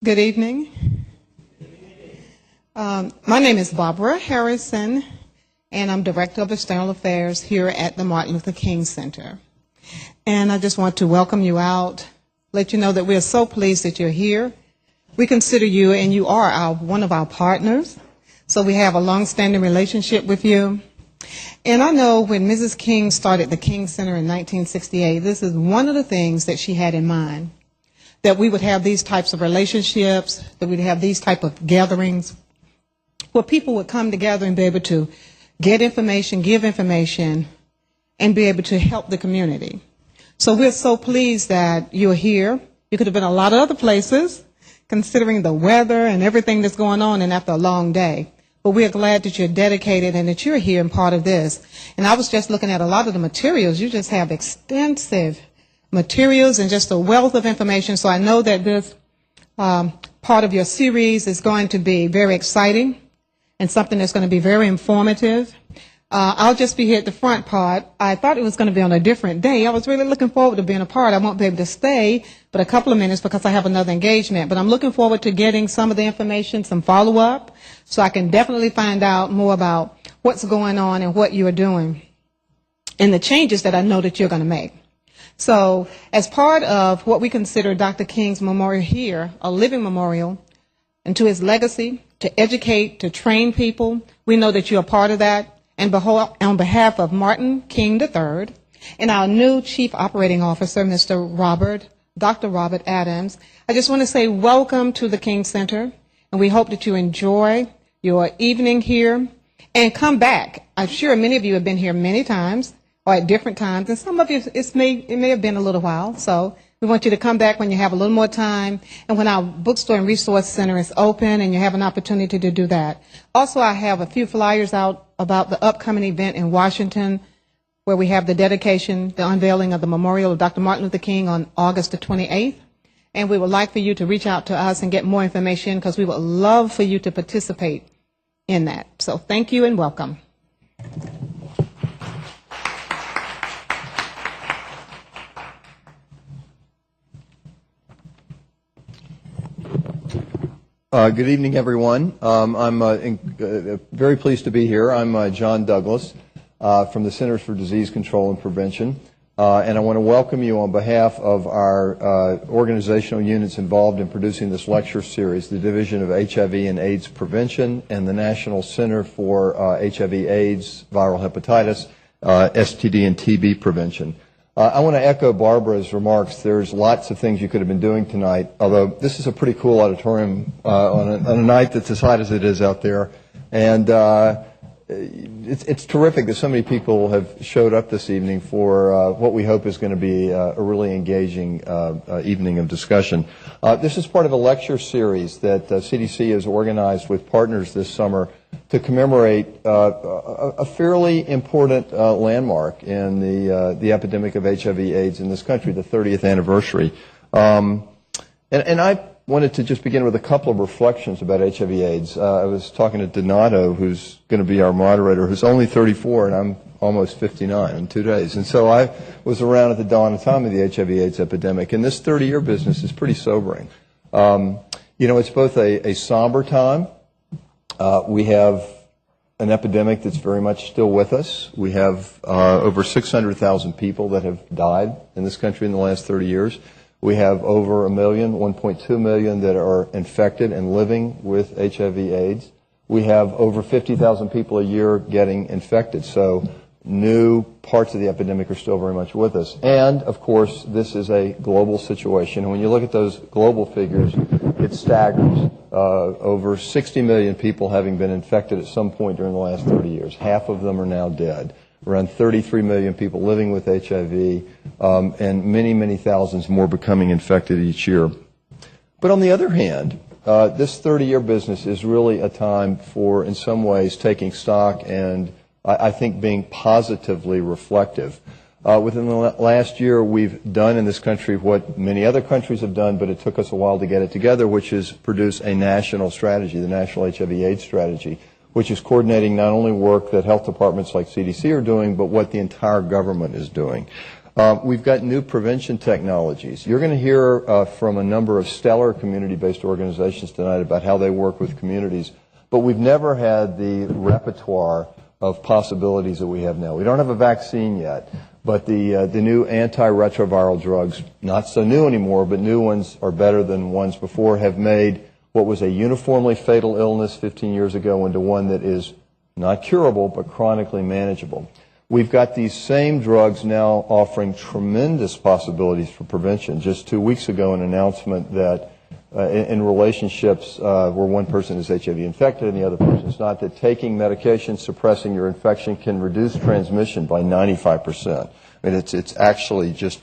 Good evening. My name is Barbara Harrison, and I'm Director of External Affairs here at the Martin Luther King Center. And I just want to welcome you out, let you know that we are so pleased that you're here. We consider you, and you are one of our partners, so we have a long-standing relationship with you. And I know when Mrs. King started the King Center in 1968, this is one of the things that she had in mind, that we would have these types of relationships, that we'd have these type of gatherings where people would come together and be able to get information, give information, and be able to help the community. So we're so pleased that you're here. You could have been a lot of other places, considering the weather and everything that's going on and after a long day. But we're glad that you're dedicated and that you're here and part of this. And I was just looking at a lot of the materials. You just have extensive materials and just a wealth of information. So I know that this part of your series is going to be very exciting and something that's going to be very informative. I'll just be here at the front part. I thought it was going to be on a different day. I was really looking forward to being a part. I won't be able to stay but a couple of minutes because I have another engagement. But I'm looking forward to getting some of the information, some follow-up, so I can definitely find out more about what's going on and what you are doing and the changes that I know that you're going to make. So as part of what we consider Dr. King's memorial here, a living memorial, and to his legacy, to educate, to train people, we know that you're a part of that. And on behalf of Martin King III and our new Chief Operating Officer, Dr. Robert Adams, I just want to say welcome to the King Center, and we hope that you enjoy your evening here and come back. I'm sure many of you have been here many times, or at different times, and some of you, it may have been a little while, so we want you to come back when you have a little more time and when our bookstore and resource center is open and you have an opportunity to do that. Also, I have a few flyers out about the upcoming event in Washington where we have the dedication, the unveiling of the memorial of Dr. Martin Luther King on August the 28th, and we would like for you to reach out to us and get more information because we would love for you to participate in that. So thank you and welcome. Good evening, everyone. I'm very pleased to be here. I'm John Douglas from the Centers for Disease Control and Prevention, and I want to welcome you on behalf of our organizational units involved in producing this lecture series, the Division of HIV and AIDS Prevention and the National Center for HIV/AIDS, Viral Hepatitis, STD and TB Prevention. I want to echo Barbara's remarks. There's lots of things you could have been doing tonight, although this is a pretty cool auditorium on a night that's as hot as it is out there. And it's terrific that so many people have showed up this evening for what we hope is going to be a really engaging evening of discussion. This is part of a lecture series that CDC has organized with partners this summer to commemorate a fairly important landmark in the epidemic of HIV/AIDS in this country, the 30th anniversary. And I wanted to just begin with a couple of reflections about HIV/AIDS. I was talking to Diallo, who's going to be our moderator, who's only 34, and I'm almost 59 in 2 days. And so I was around at the dawn and time of the HIV/AIDS epidemic, and this 30-year business is pretty sobering. It's both a somber time. We have an epidemic that's very much still with us. We have over 600,000 people that have died in this country in the last 30 years. We have over 1.2 million that are infected and living with HIV/AIDS. We have over 50,000 people a year getting infected. So new parts of the epidemic are still very much with us. And, of course, this is a global situation. And when you look at those global figures, it staggers. Over 60 million people having been infected at some point during the last 30 years. Half of them are now dead. Around 33 million people living with HIV, and many, many thousands more becoming infected each year. But on the other hand, this 30-year business is really a time for, in some ways, taking stock and I think being positively reflective. Within the last year, we've done in this country what many other countries have done, but it took us a while to get it together, which is produce a national strategy, the National HIV/AIDS Strategy, which is coordinating not only work that health departments like CDC are doing, but what the entire government is doing. We've got new prevention technologies. You're going to hear from a number of stellar community-based organizations tonight about how they work with communities, but we've never had the repertoire of possibilities that we have now. We don't have a vaccine yet, but the new antiretroviral drugs, not so new anymore, but new ones are better than ones before, have made what was a uniformly fatal illness 15 years ago into one that is not curable, but chronically manageable. We've got these same drugs now offering tremendous possibilities for prevention. Just 2 weeks ago, an announcement that in relationships where one person is HIV infected and the other person is not, that taking medication suppressing your infection can reduce transmission by 95%. I mean, it's actually just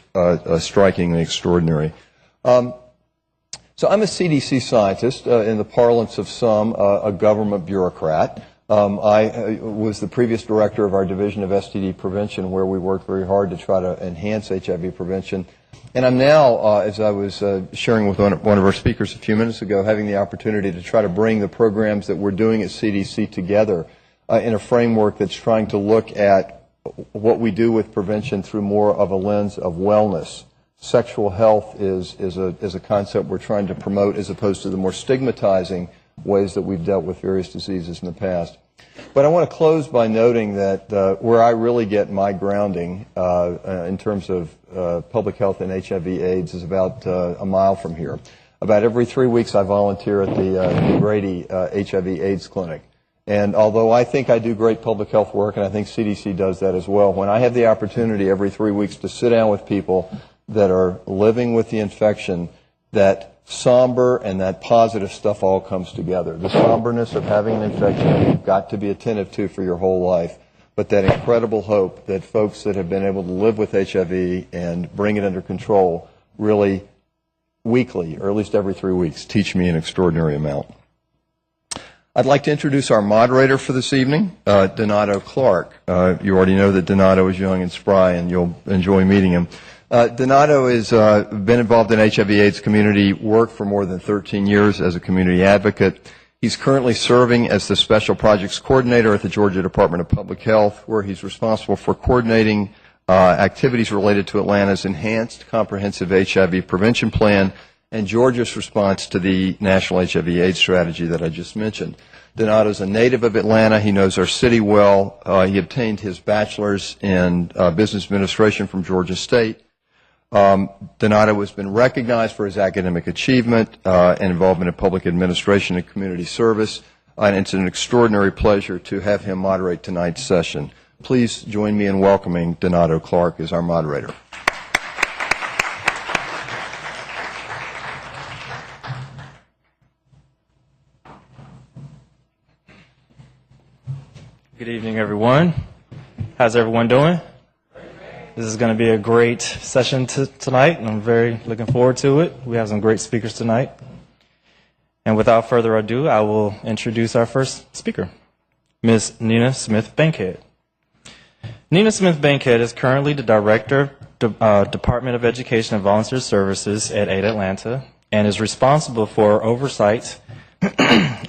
strikingly extraordinary. So I'm a CDC scientist, in the parlance of some, a government bureaucrat. I was the previous director of our division of STD prevention, where we worked very hard to try to enhance HIV prevention. And I'm now, as I was sharing with one of our speakers a few minutes ago, having the opportunity to try to bring the programs that we're doing at CDC together in a framework that's trying to look at what we do with prevention through more of a lens of wellness. Sexual health is a concept we're trying to promote, as opposed to the more stigmatizing ways that we've dealt with various diseases in the past. But I want to close by noting that where I really get my grounding in terms of public health and HIV/AIDS is about a mile from here. About every 3 weeks I volunteer at the Grady HIV/AIDS clinic. And although I think I do great public health work, and I think CDC does that as well, when I have the opportunity every 3 weeks to sit down with people that are living with the infection, that somber and that positive stuff all comes together. The somberness of having an infection you've got to be attentive to for your whole life, but that incredible hope that folks that have been able to live with HIV and bring it under control really weekly, or at least every 3 weeks, teach me an extraordinary amount. I'd like to introduce our moderator for this evening, Donato Clark. You already know that Donato is young and spry, and you'll enjoy meeting him. Donato has been involved in HIV/AIDS community work for more than 13 years as a community advocate. He's currently serving as the Special Projects Coordinator at the Georgia Department of Public Health, where he's responsible for coordinating activities related to Atlanta's Enhanced Comprehensive HIV Prevention Plan and Georgia's response to the National HIV/AIDS strategy that I just mentioned. Donato's a native of Atlanta. He knows our city well. He obtained his bachelor's in business administration from Georgia State. Donato has been recognized for his academic achievement and involvement in public administration and community service, and it's an extraordinary pleasure to have him moderate tonight's session. Please join me in welcoming Donato Clark as our moderator. Good evening, everyone. How's everyone doing? This is going to be a great session tonight, and I'm very looking forward to it. We have some great speakers tonight. And without further ado, I will introduce our first speaker, Ms. Neena Smith Bankhead. Neena Smith Bankhead is currently the Director of Department of Education and Volunteer Services at AID Atlanta, and is responsible for oversight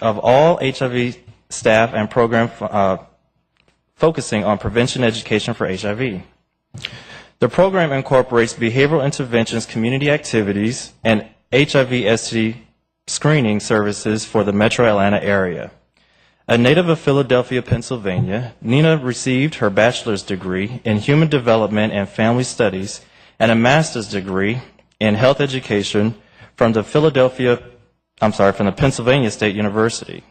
of all HIV staff and program focusing on prevention education for HIV. The program incorporates behavioral interventions, community activities, and HIV/STD screening services for the metro Atlanta area. A native of Philadelphia, Pennsylvania, Neena received her bachelor's degree in human development and family studies and a master's degree in health education from the Pennsylvania State University.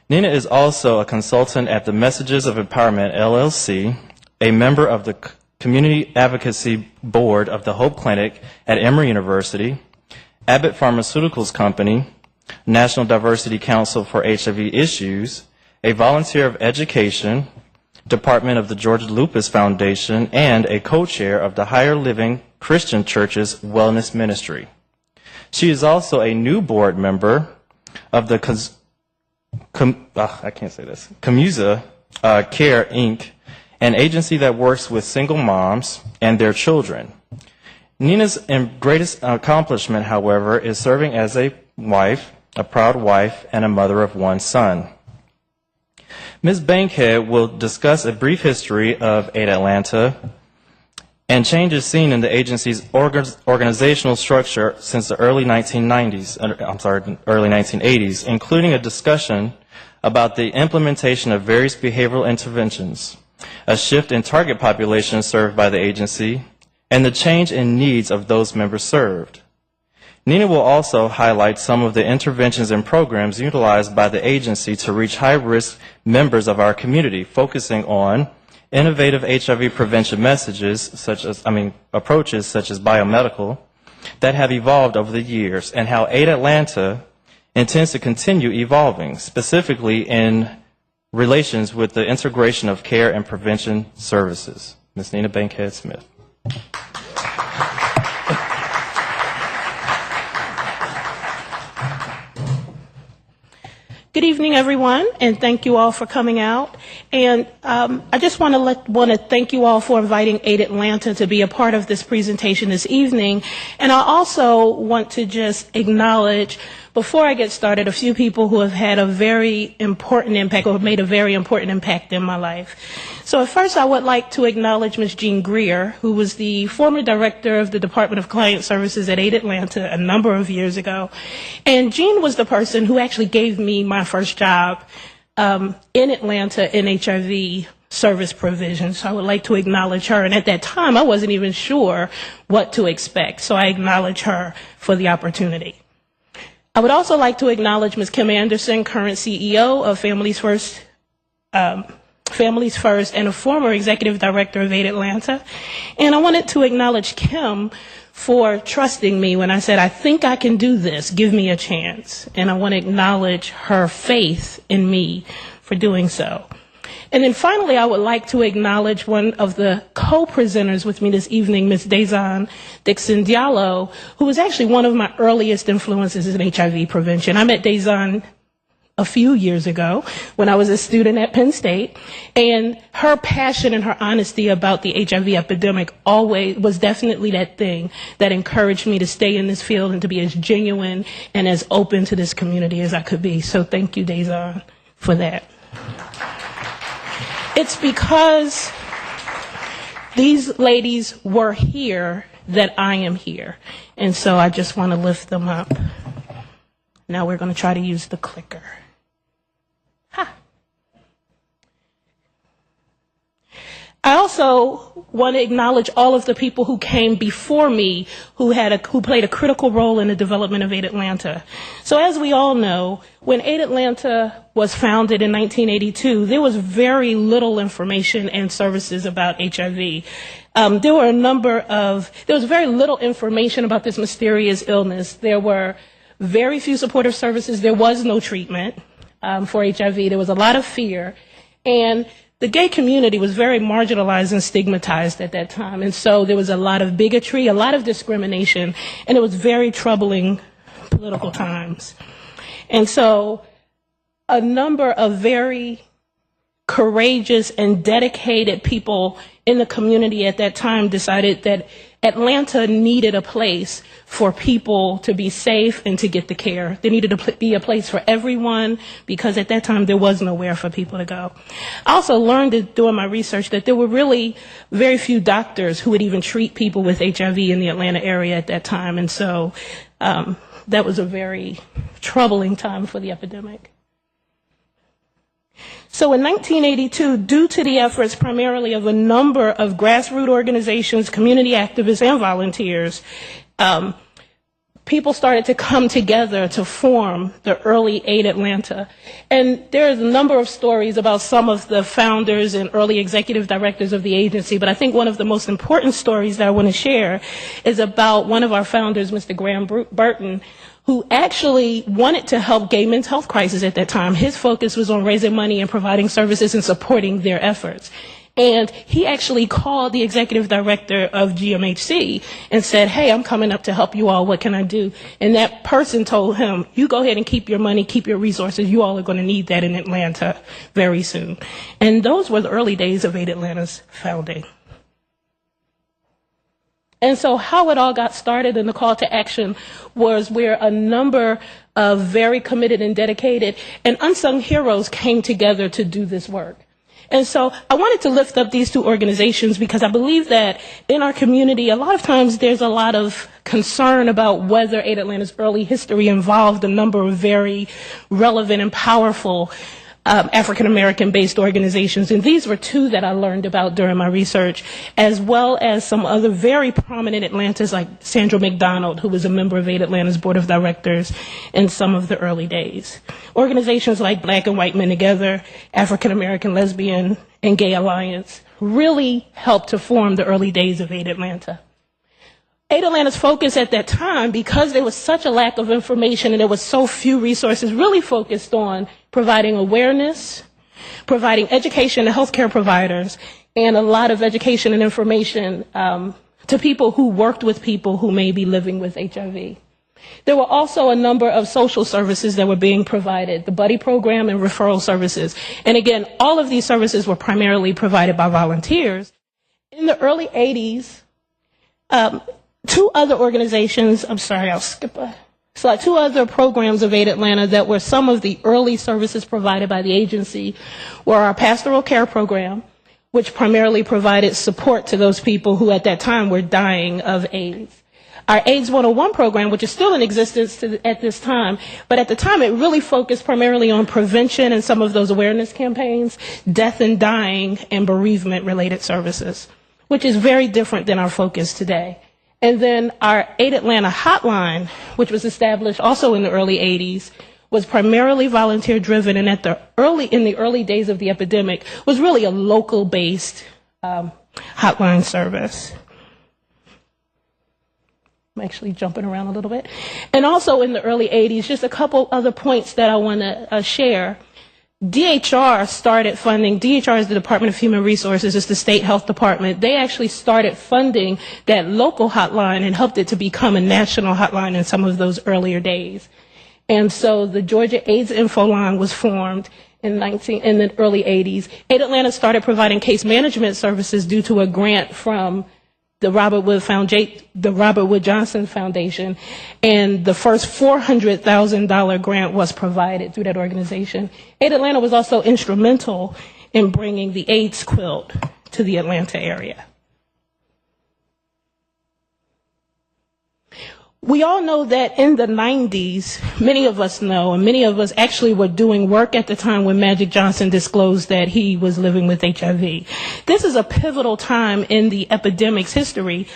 Neena is also a consultant at the Messages of Empowerment, LLC, a member of the Community Advocacy Board of the Hope Clinic at Emory University, Abbott Pharmaceuticals Company, National Diversity Council for HIV Issues, a volunteer of education, Department of the Georgia Lupus Foundation, and a co-chair of the Higher Living Christian Church's Wellness Ministry. She is also a new board member of the Camusa Care, Inc., an agency that works with single moms and their children. Neena's greatest accomplishment, however, is serving as a wife, a proud wife, and a mother of one son. Ms. Bankhead will discuss a brief history of AID Atlanta and changes seen in the agency's organizational structure since the early 1980s, including a discussion about the implementation of various behavioral interventions, a shift in target population served by the agency, and the change in needs of those members served. Neena will also highlight some of the interventions and programs utilized by the agency to reach high-risk members of our community, focusing on innovative HIV prevention approaches such as biomedical that have evolved over the years, and how Aid Atlanta intends to continue evolving, specifically in relations with the integration of care and prevention services. Ms. Neena Bankhead Smith. Good evening, everyone, and thank you all for coming out. And I just want to thank you all for inviting Aid Atlanta to be a part of this presentation this evening. And I also want to just acknowledge, before I get started, a few people who have had a very important impact, or have made a very important impact in my life. So first, I would like to acknowledge Ms. Jean Greer, who was the former director of the Department of Client Services at Aid Atlanta a number of years ago. And Jean was the person who actually gave me my first job in Atlanta in HIV service provision. So I would like to acknowledge her. And at that time, I wasn't even sure what to expect. So I acknowledge her for the opportunity. I would also like to acknowledge Ms. Kim Anderson, current CEO of Families First, and a former executive director of Aid Atlanta. And I wanted to acknowledge Kim for trusting me when I said, I think I can do this, give me a chance. And I want to acknowledge her faith in me for doing so. And then finally, I would like to acknowledge one of the co-presenters with me this evening, Ms. Dazon Dixon Diallo, who was actually one of my earliest influences in HIV prevention. I met Dazon a few years ago when I was a student at Penn State, and her passion and her honesty about the HIV epidemic always was definitely that thing that encouraged me to stay in this field and to be as genuine and as open to this community as I could be. So thank you, Dazon, for that. It's because these ladies were here that I am here. And so I just want to lift them up. Now we're going to try to use the clicker. Ha. I also want to acknowledge all of the people who came before me who played a critical role in the development of Aid Atlanta. So as we all know, when Aid Atlanta was founded in 1982, there was very little information and services about HIV. There was very little information about this mysterious illness. There were very few supportive services. There was no treatment for HIV. There was a lot of fear. And the gay community was very marginalized and stigmatized at that time. And so there was a lot of bigotry, a lot of discrimination, and it was very troubling political times. And so a number of very courageous and dedicated people in the community at that time decided that Atlanta needed a place for people to be safe and to get the care. There needed to be a place for everyone because at that time there was nowhere for people to go. I also learned doing my research that there were really very few doctors who would even treat people with HIV in the Atlanta area at that time. And so that was a very troubling time for the epidemic. So in 1982, due to the efforts primarily of a number of grassroots organizations, community activists, and volunteers, people started to come together to form the early Aid Atlanta. And there's a number of stories about some of the founders and early executive directors of the agency, but I think one of the most important stories that I want to share is about one of our founders, Mr. Graham Burton, who actually wanted to help gay men's health crisis at that time. His focus was on raising money and providing services and supporting their efforts. And he actually called the executive director of GMHC and said, hey, I'm coming up to help you all. What can I do? And that person told him, you go ahead and keep your money, keep your resources. You all are going to need that in Atlanta very soon. And those were the early days of Aid Atlanta's founding. And so how it all got started and the call to action was where a number of very committed and dedicated and unsung heroes came together to do this work. And so I wanted to lift up these two organizations because I believe that in our community, a lot of times there's a lot of concern about whether Aid Atlanta's early history involved a number of very relevant and powerful African-American based organizations. And these were two that I learned about during my research, as well as some other very prominent Atlantas like Sandra McDonald, who was a member of Aid Atlanta's board of directors in some of the early days. Organizations like Black and White Men Together, African-American Lesbian and Gay Alliance really helped to form the early days of Aid Atlanta. Aid Atlanta's focus at that time, because there was such a lack of information and there was so few resources, really focused on providing awareness, providing education to healthcare providers, and a lot of education and information to people who worked with people who may be living with HIV. There were also a number of social services that were being provided, the buddy program and referral services. And again, all of these services were primarily provided by volunteers. In the early 80s, two other organizations, I'm sorry, I'll skip a slide, two other programs of Aid Atlanta that were some of the early services provided by the agency were our pastoral care program, which primarily provided support to those people who at that time were dying of AIDS. Our AIDS 101 program, which is still in existence at this time, but at the time it really focused primarily on prevention and some of those awareness campaigns, death and dying, and bereavement-related services, which is very different than our focus today. And then our Aid Atlanta hotline, which was established also in the early 80s, was primarily volunteer-driven, and in the early days of the epidemic, was really a local-based hotline service. I'm actually jumping around a little bit. And also in the early 80s, just a couple other points that I want to share. DHR started funding, DHR is the Department of Human Resources, it's the state health department. They actually started funding that local hotline and helped it to become a national hotline in some of those earlier days. And so the Georgia AIDS Info Line was formed in the early 80s. Aid Atlanta started providing case management services due to a grant from the Robert Wood Johnson Foundation, and the first $400,000 grant was provided through that organization. Aid Atlanta was also instrumental in bringing the AIDS quilt to the Atlanta area. We all know that in the 90s, many of us know, and many of us actually were doing work at the time when Magic Johnson disclosed that he was living with HIV. This is a pivotal time in the epidemic's history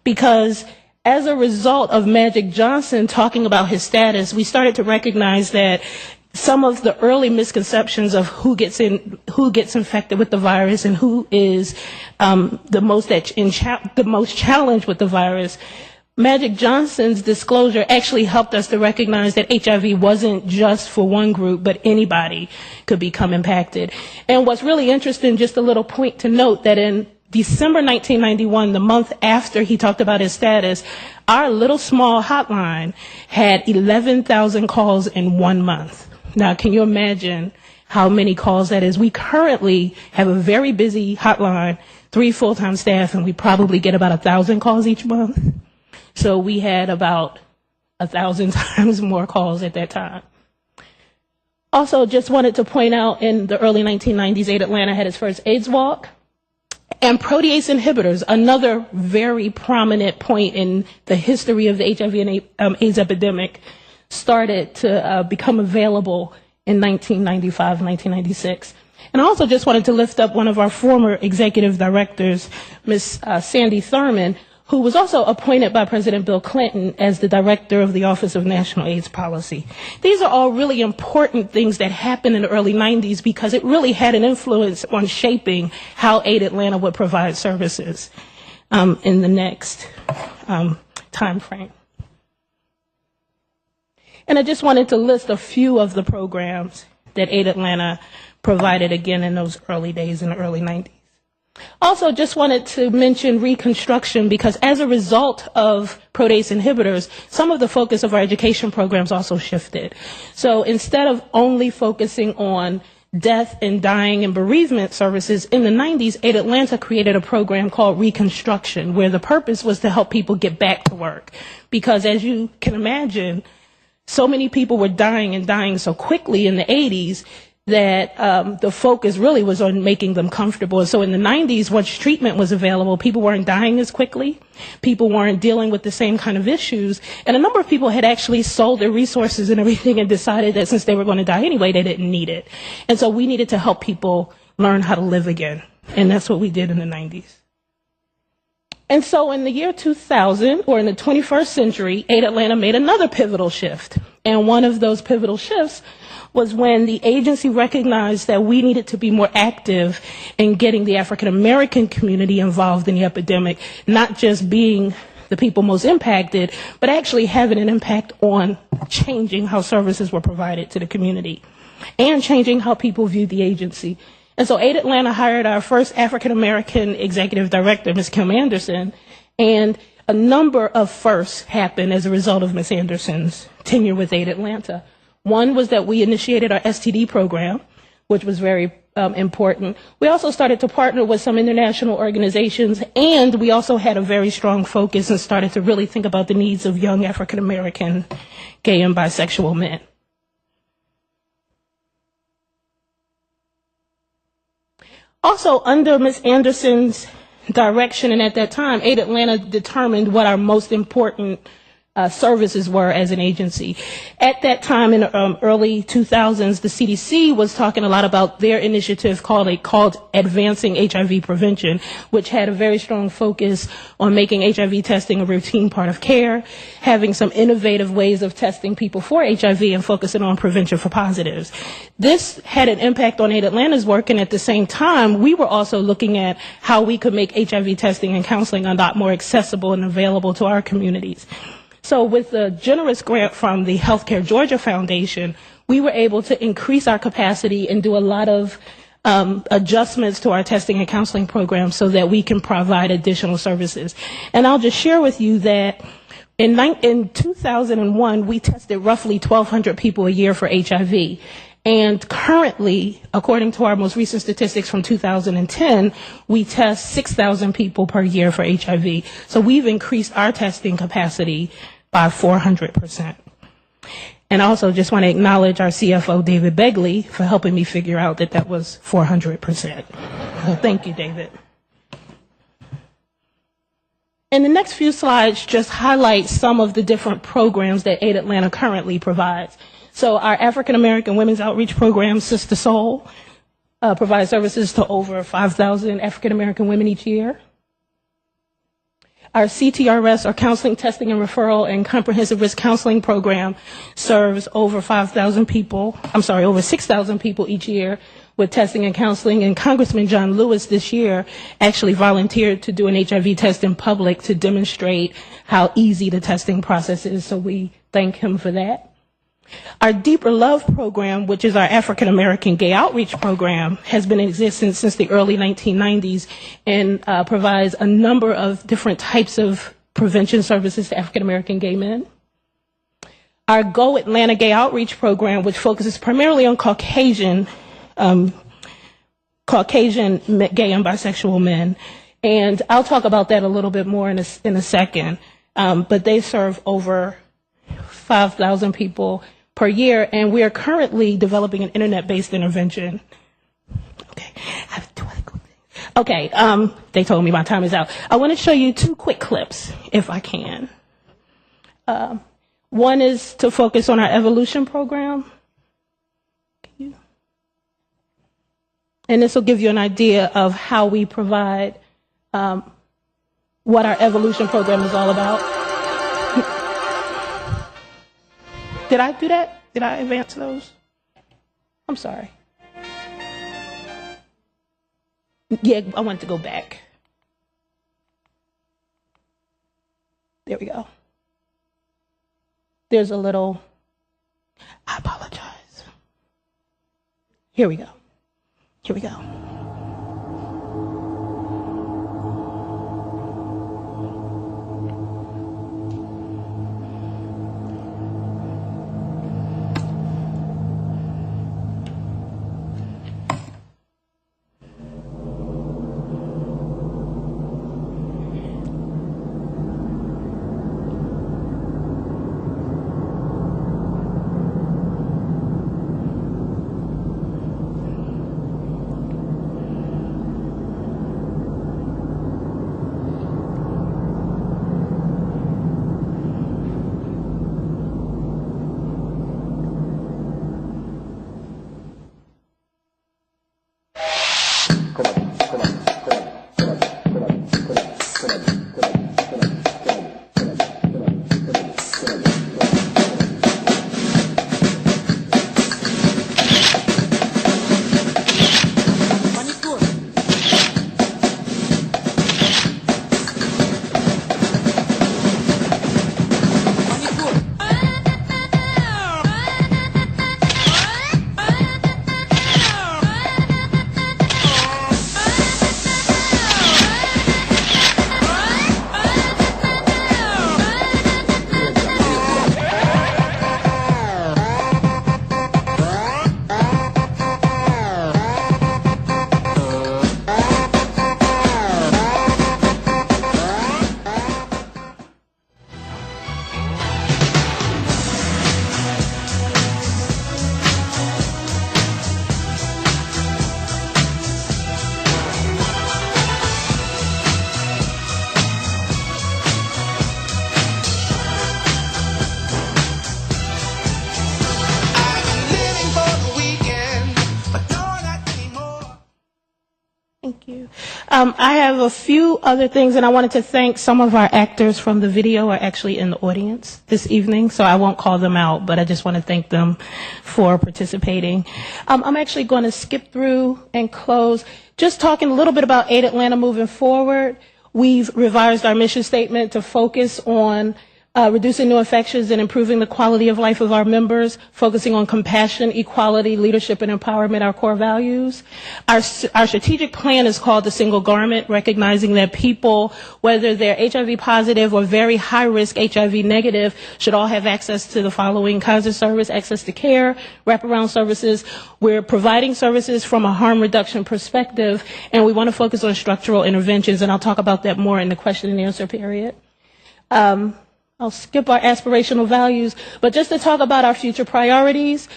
because as a result of Magic Johnson talking about his status, we started to recognize that some of the early misconceptions of who gets infected with the virus and who is the most challenged with the virus. Magic Johnson's disclosure actually helped us to recognize that HIV wasn't just for one group, but anybody could become impacted. And what's really interesting, just a little point to note, that in December 1991, the month after he talked about his status, our little small hotline had 11,000 calls in 1 month. Now, can you imagine how many calls that is? We currently have a very busy hotline, 3 full-time staff, and we probably get about 1,000 calls each month. So we had about 1,000 times more calls at that time. Also, just wanted to point out in the early 1990s, Aid Atlanta had its first AIDS walk. And protease inhibitors, another very prominent point in the history of the HIV and AIDS epidemic, started to become available in 1995, 1996. And I also just wanted to lift up one of our former executive directors, Ms. Sandy Thurman, who was also appointed by President Bill Clinton as the director of the Office of National AIDS Policy. These are all really important things that happened in the early 90s because it really had an influence on shaping how Aid Atlanta would provide services in the next time frame. And I just wanted to list a few of the programs that Aid Atlanta provided again in those early days in the early 90s. Also, just wanted to mention Reconstruction because as a result of protease inhibitors, some of the focus of our education programs also shifted. So instead of only focusing on death and dying and bereavement services, in the 90s, Aid Atlanta created a program called Reconstruction, where the purpose was to help people get back to work. Because as you can imagine, so many people were dying and dying so quickly in the 80s, that the focus really was on making them comfortable. And so in the 90s, once treatment was available, people weren't dying as quickly. People weren't dealing with the same kind of issues. And a number of people had actually sold their resources and everything and decided that since they were going to die anyway, they didn't need it. And so we needed to help people learn how to live again. And that's what we did in the 90s. And so in the year 2000, or in the 21st century, AIDS Atlanta made another pivotal shift. And one of those pivotal shifts was when the agency recognized that we needed to be more active in getting the African American community involved in the epidemic, not just being the people most impacted, but actually having an impact on changing how services were provided to the community and changing how people viewed the agency. And so AIDS Atlanta hired our first African American executive director, Ms. Kim Anderson, and a number of firsts happened as a result of Ms. Anderson's tenure with AIDS Atlanta. One was that we initiated our STD program, which was very important. We also started to partner with some international organizations, and we also had a very strong focus and started to really think about the needs of young African American gay and bisexual men. Also, under Ms. Anderson's direction, and at that time, AIDS Atlanta determined what our most important services were as an agency. At that time, in the early 2000s, the CDC was talking a lot about their initiative called Advancing HIV Prevention, which had a very strong focus on making HIV testing a routine part of care, having some innovative ways of testing people for HIV and focusing on prevention for positives. This had an impact on AIDS Atlanta's work, and at the same time, we were also looking at how we could make HIV testing and counseling a lot more accessible and available to our communities. So with a generous grant from the Healthcare Georgia Foundation, we were able to increase our capacity and do a lot of adjustments to our testing and counseling program so that we can provide additional services. And I'll just share with you that in 2001, we tested roughly 1,200 people a year for HIV. And currently, according to our most recent statistics from 2010, we test 6,000 people per year for HIV. So we've increased our testing capacity by 400%. And I also just want to acknowledge our CFO, David Begley, for helping me figure out that that was 400%. So thank you, David. And the next few slides just highlight some of the different programs that AIDS Atlanta currently provides. So our African American Women's Outreach Program, Sister Soul, provides services to over 5,000 African American women each year. Our CTRS, or Counseling, Testing, and Referral and Comprehensive Risk Counseling Program, serves over 5,000 people, over 6,000 people each year with testing and counseling. And Congressman John Lewis this year actually volunteered to do an HIV test in public to demonstrate how easy the testing process is, so we thank him for that. Our Deeper Love program, which is our African American gay outreach program, has been in existence since the early 1990s and provides a number of different types of prevention services to African American gay men. Our Go Atlanta Gay Outreach program, which focuses primarily on Caucasian gay and bisexual men. And I'll talk about that a little bit more in a second. But they serve over 5,000 people per year, and we are currently developing an internet-based intervention. Okay, I have two other quick things. Okay, they told me my time is out. I want to show you two quick clips, if I can. One is to focus on our evolution program. And this will give you an idea of how we provide what our evolution program is all about. Did I do that? Did I advance those? I'm sorry. Yeah, I want to go back. There we go. There's a little, I apologize. Here we go. Here we go. you. I have a few other things, and I wanted to thank some of our actors from the video are actually in the audience this evening, so I won't call them out, but I just want to thank them for participating. I'm actually going to skip through and close, just talking a little bit about Aid Atlanta moving forward. We've revised our mission statement to focus on reducing new infections and improving the quality of life of our members, focusing on compassion, equality, leadership, and empowerment, our core values. Our strategic plan is called the Single Garment, recognizing that people, whether they're HIV positive or very high-risk HIV negative, should all have access to the following kinds of service: access to care, wraparound services. We're providing services from a harm reduction perspective, and we want to focus on structural interventions, and I'll talk about that more in the question and answer period. I'll skip our aspirational values, but just to talk about our future priorities,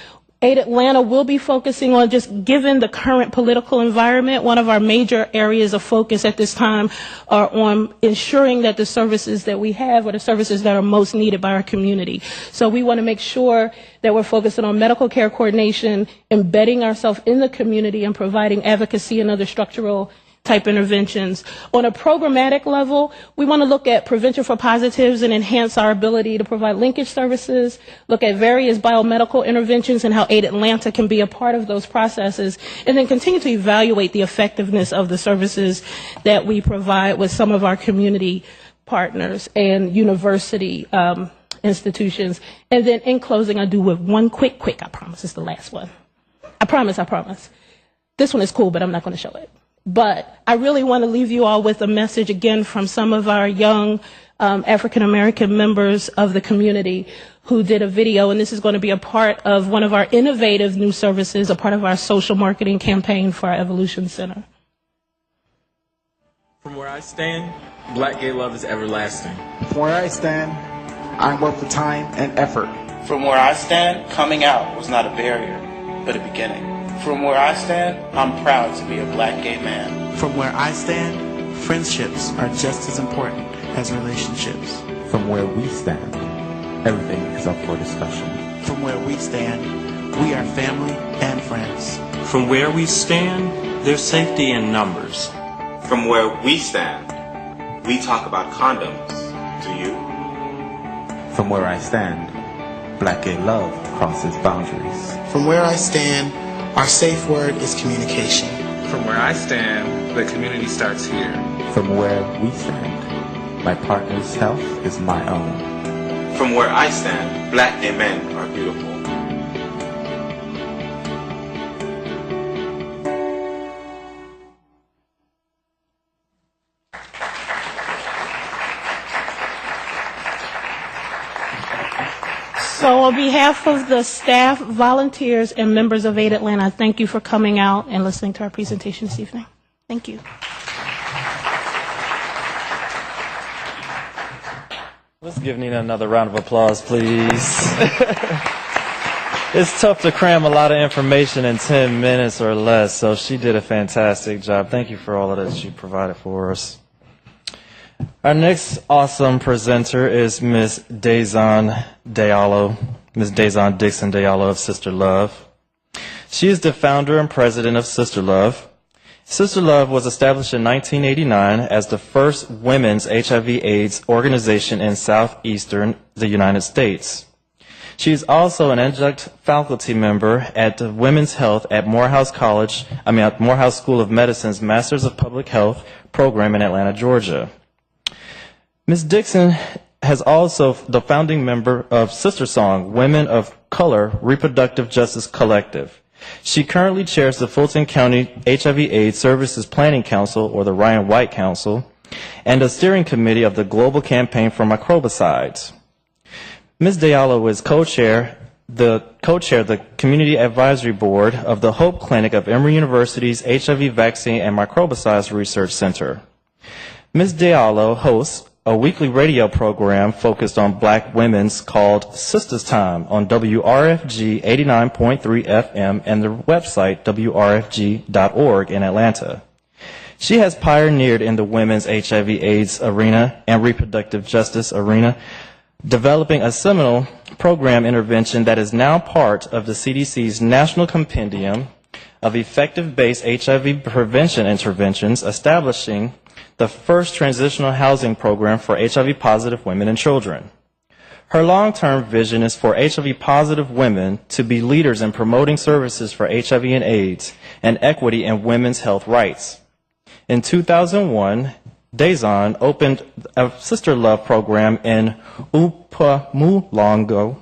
Aid Atlanta will be focusing on, just given the current political environment, one of our major areas of focus at this time are on ensuring that the services that we have are the services that are most needed by our community. So we want to make sure that we're focusing on medical care coordination, embedding ourselves in the community, and providing advocacy and other structural type interventions. On a programmatic level, we want to look at prevention for positives and enhance our ability to provide linkage services, look at various biomedical interventions and how Aid Atlanta can be a part of those processes, and then continue to evaluate the effectiveness of the services that we provide with some of our community partners and university institutions. And then in closing, I do with one quick, I promise it's the last one. I promise. This one is cool, but I'm not going to show it. But I really want to leave you all with a message again from some of our young African-American members of the community who did a video, and this is going to be a part of one of our innovative new services, a part of our social marketing campaign for our Evolution Center. From where I stand, Black gay love is everlasting. From where I stand, I'm worth the time and effort. From where I stand, coming out was not a barrier, but a beginning. From where I stand, I'm proud to be a Black gay man. From where I stand, friendships are just as important as relationships. From where we stand, everything is up for discussion. From where we stand, we are family and friends. From where we stand, there's safety in numbers. From where we stand, we talk about condoms. Do you? From where I stand, Black gay love crosses boundaries. From where I stand, our safe word is communication. From where I stand, the community starts here. From where we stand, my partner's health is my own. From where I stand, Black gay men are beautiful. So on behalf of the staff, volunteers, and members of Aid Atlanta, thank you for coming out and listening to our presentation this evening. Thank you. Let's give Neena another round of applause, please. It's tough to cram a lot of information in 10 minutes or less, so she did a fantastic job. Thank you for all of that she provided for us. Our next awesome presenter is Ms. Dazon Diallo, Ms. Dazon Dixon Diallo of Sister Love. She is the founder and president of Sister Love. Sister Love was established in 1989 as the first women's HIV/AIDS organization in southeastern the United States. She is also an adjunct faculty member at the Women's Health at Morehouse School of Medicine's Masters of Public Health program in Atlanta, Georgia. Ms. Dixon has also the founding member of Sister Song, Women of Color Reproductive Justice Collective. She currently chairs the Fulton County HIV/AIDS Services Planning Council, or the Ryan White Council, and a steering committee of the Global Campaign for Microbicides. Ms. Diallo is co-chair the Community Advisory Board of the Hope Clinic of Emory University's HIV Vaccine and Microbicides Research Center. Ms. Diallo hosts a weekly radio program focused on Black women's called Sisters Time on WRFG 89.3 FM and the website wrfg.org in Atlanta. She has pioneered in the women's HIV/AIDS arena and reproductive justice arena, developing a seminal program intervention that is now part of the CDC's National Compendium of effective-based HIV prevention interventions, establishing the first transitional housing program for HIV-positive women and children. Her long-term vision is for HIV-positive women to be leaders in promoting services for HIV and AIDS and equity in women's health rights. In 2001, Dazon opened a Sister Love program in Mpumalanga,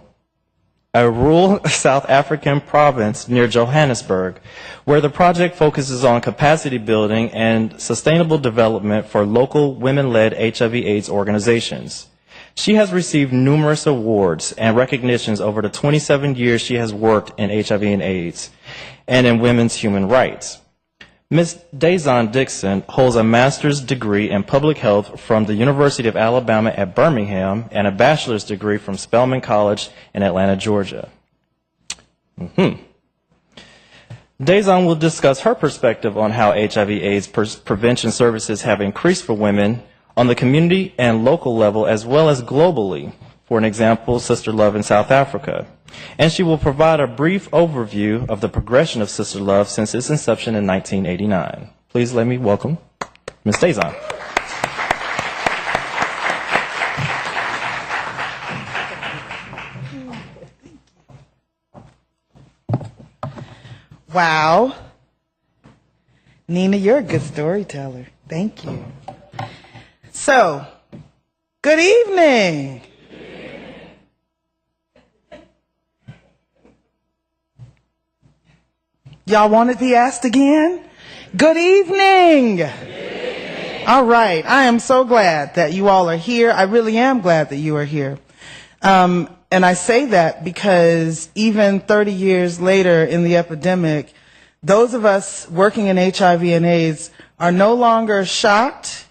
a rural South African province near Johannesburg, where the project focuses on capacity building and sustainable development for local women-led HIV/AIDS organizations. She has received numerous awards and recognitions over the 27 years she has worked in HIV and AIDS and in women's human rights. Ms. Dazon Dixon holds a master's degree in public health from the University of Alabama at Birmingham and a bachelor's degree from Spelman College in Atlanta, Georgia. Dazon will discuss her perspective on how HIV/AIDS prevention services have increased for women on the community and local level as well as globally. For an example, Sister Love in South Africa. And she will provide a brief overview of the progression of Sister Love since its inception in 1989. Please let me welcome Ms. Dazon. Wow. Neena, you're a good storyteller. Thank you. So, good evening. Y'all want to be asked again? Good evening. Good evening. All right. I am so glad that you all are here. I really am glad that you are here. And I say that because even 30 years later in the epidemic, those of us working in HIV and AIDS are no longer shocked,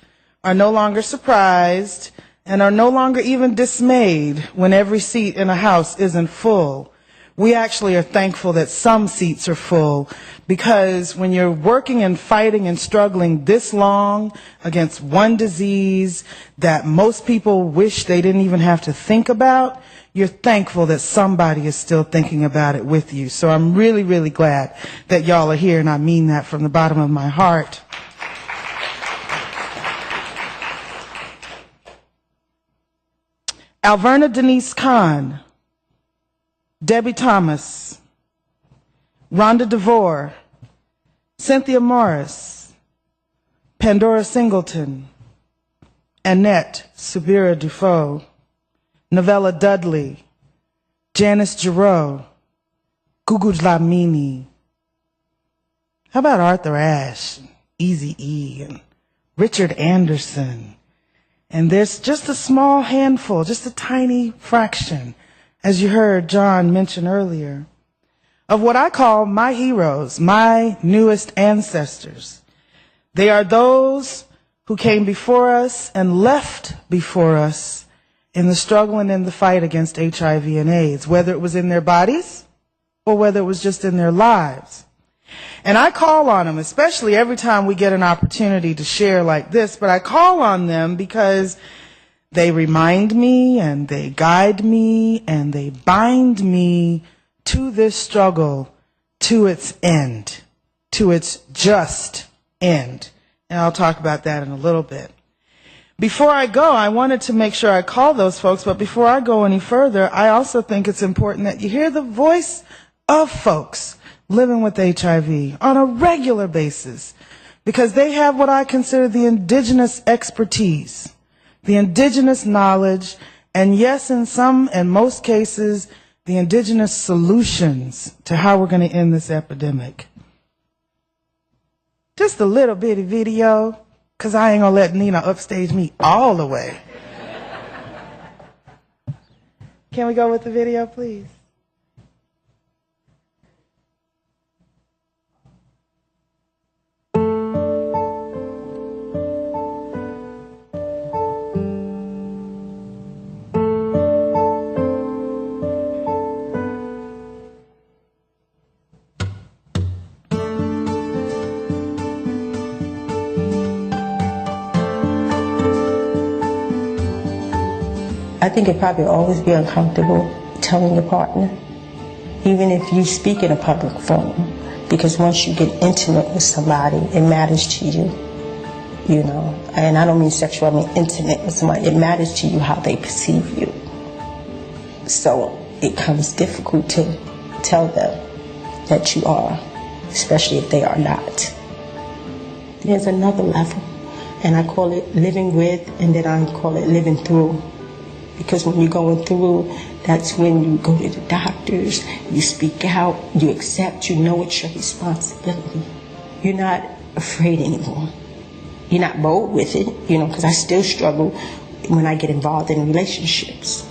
are no longer surprised, and are no longer even dismayed when every seat in a house isn't full. We actually are thankful that some seats are full, because when you're working and fighting and struggling this long against one disease that most people wish they didn't even have to think about, you're thankful that somebody is still thinking about it with you. So I'm really, really glad that y'all are here, and I mean that from the bottom of my heart. Alverna Denise Kahn, Debbie Thomas, Rhonda DeVore, Cynthia Morris, Pandora Singleton, Annette Subira Dafoe, Novella Dudley, Janice Giroux, Gugu Dlamini. How about Arthur Ashe, Easy E, and Richard Anderson? And there's just a small handful, just a tiny fraction, as you heard John mention earlier, of what I call my heroes, my newest ancestors. They are those who came before us and left before us in the struggle and in the fight against HIV and AIDS, whether it was in their bodies or whether it was just in their lives. And I call on them, especially every time we get an opportunity to share like this, but I call on them because they remind me and they guide me and they bind me to this struggle, to its end, to its just end. And I'll talk about that in a little bit. Before I go, I wanted to make sure I call those folks, but before I go any further, I also think it's important that you hear the voice of folks living with HIV on a regular basis, because they have what I consider the indigenous expertise, the indigenous knowledge, and yes, in some and most cases, the indigenous solutions to how we're going to end this epidemic. Just a little bitty video, because I ain't going to let Neena upstage me all the way. Can we go with the video, please? I think it'd probably always be uncomfortable telling your partner, even if you speak in a public forum, Because once you get intimate with somebody, it matters to you, you know. And I don't mean sexual, I mean intimate with somebody. It matters to you how they perceive you. So it becomes difficult to tell them that you are, especially if they are not. There's another level, and I call it living with, and then I call it living through. Because when you're going through, that's when you go to the doctors, you speak out, you accept, you know it's your responsibility. You're not afraid anymore. You're not bold with it, you know, because I still struggle when I get involved in relationships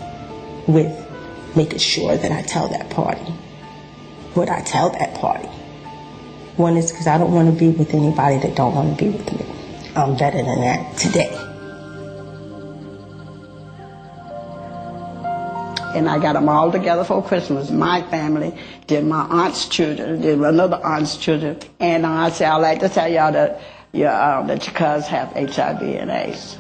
with making sure that I tell that party what I tell that party. One is because I don't want to be with anybody that don't want to be with me. I'm better than that today. And I got them all together for Christmas. My family, then my aunt's children, then another aunt's children. And I say, I'd like to tell y'all that your cousins have HIV and AIDS.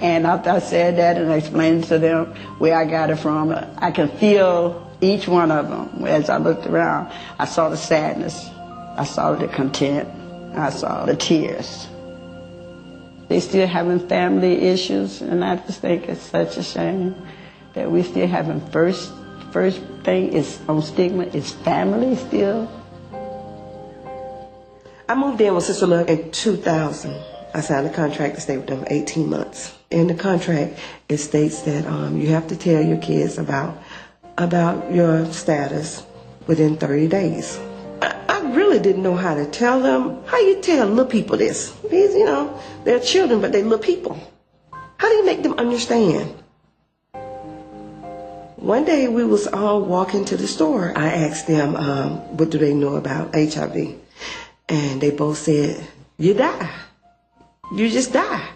And after I said that and explained to them where I got it from, I can feel each one of them. As I looked around, I saw the sadness, I saw the content, I saw the tears. They still having family issues, and I just think it's such a shame that we still having first thing is on stigma is family still. I moved in with Sister Love in 2000. I signed a contract to stay with them for 18 months. In the contract, it states that you have to tell your kids about your status within 30 days. I really didn't know how to tell them. How you tell little people this? These, you know, they're children, but they're little people. How do you make them understand? One day we was all walking to the store. I asked them, what do they know about HIV? And they both said, you die. You just die.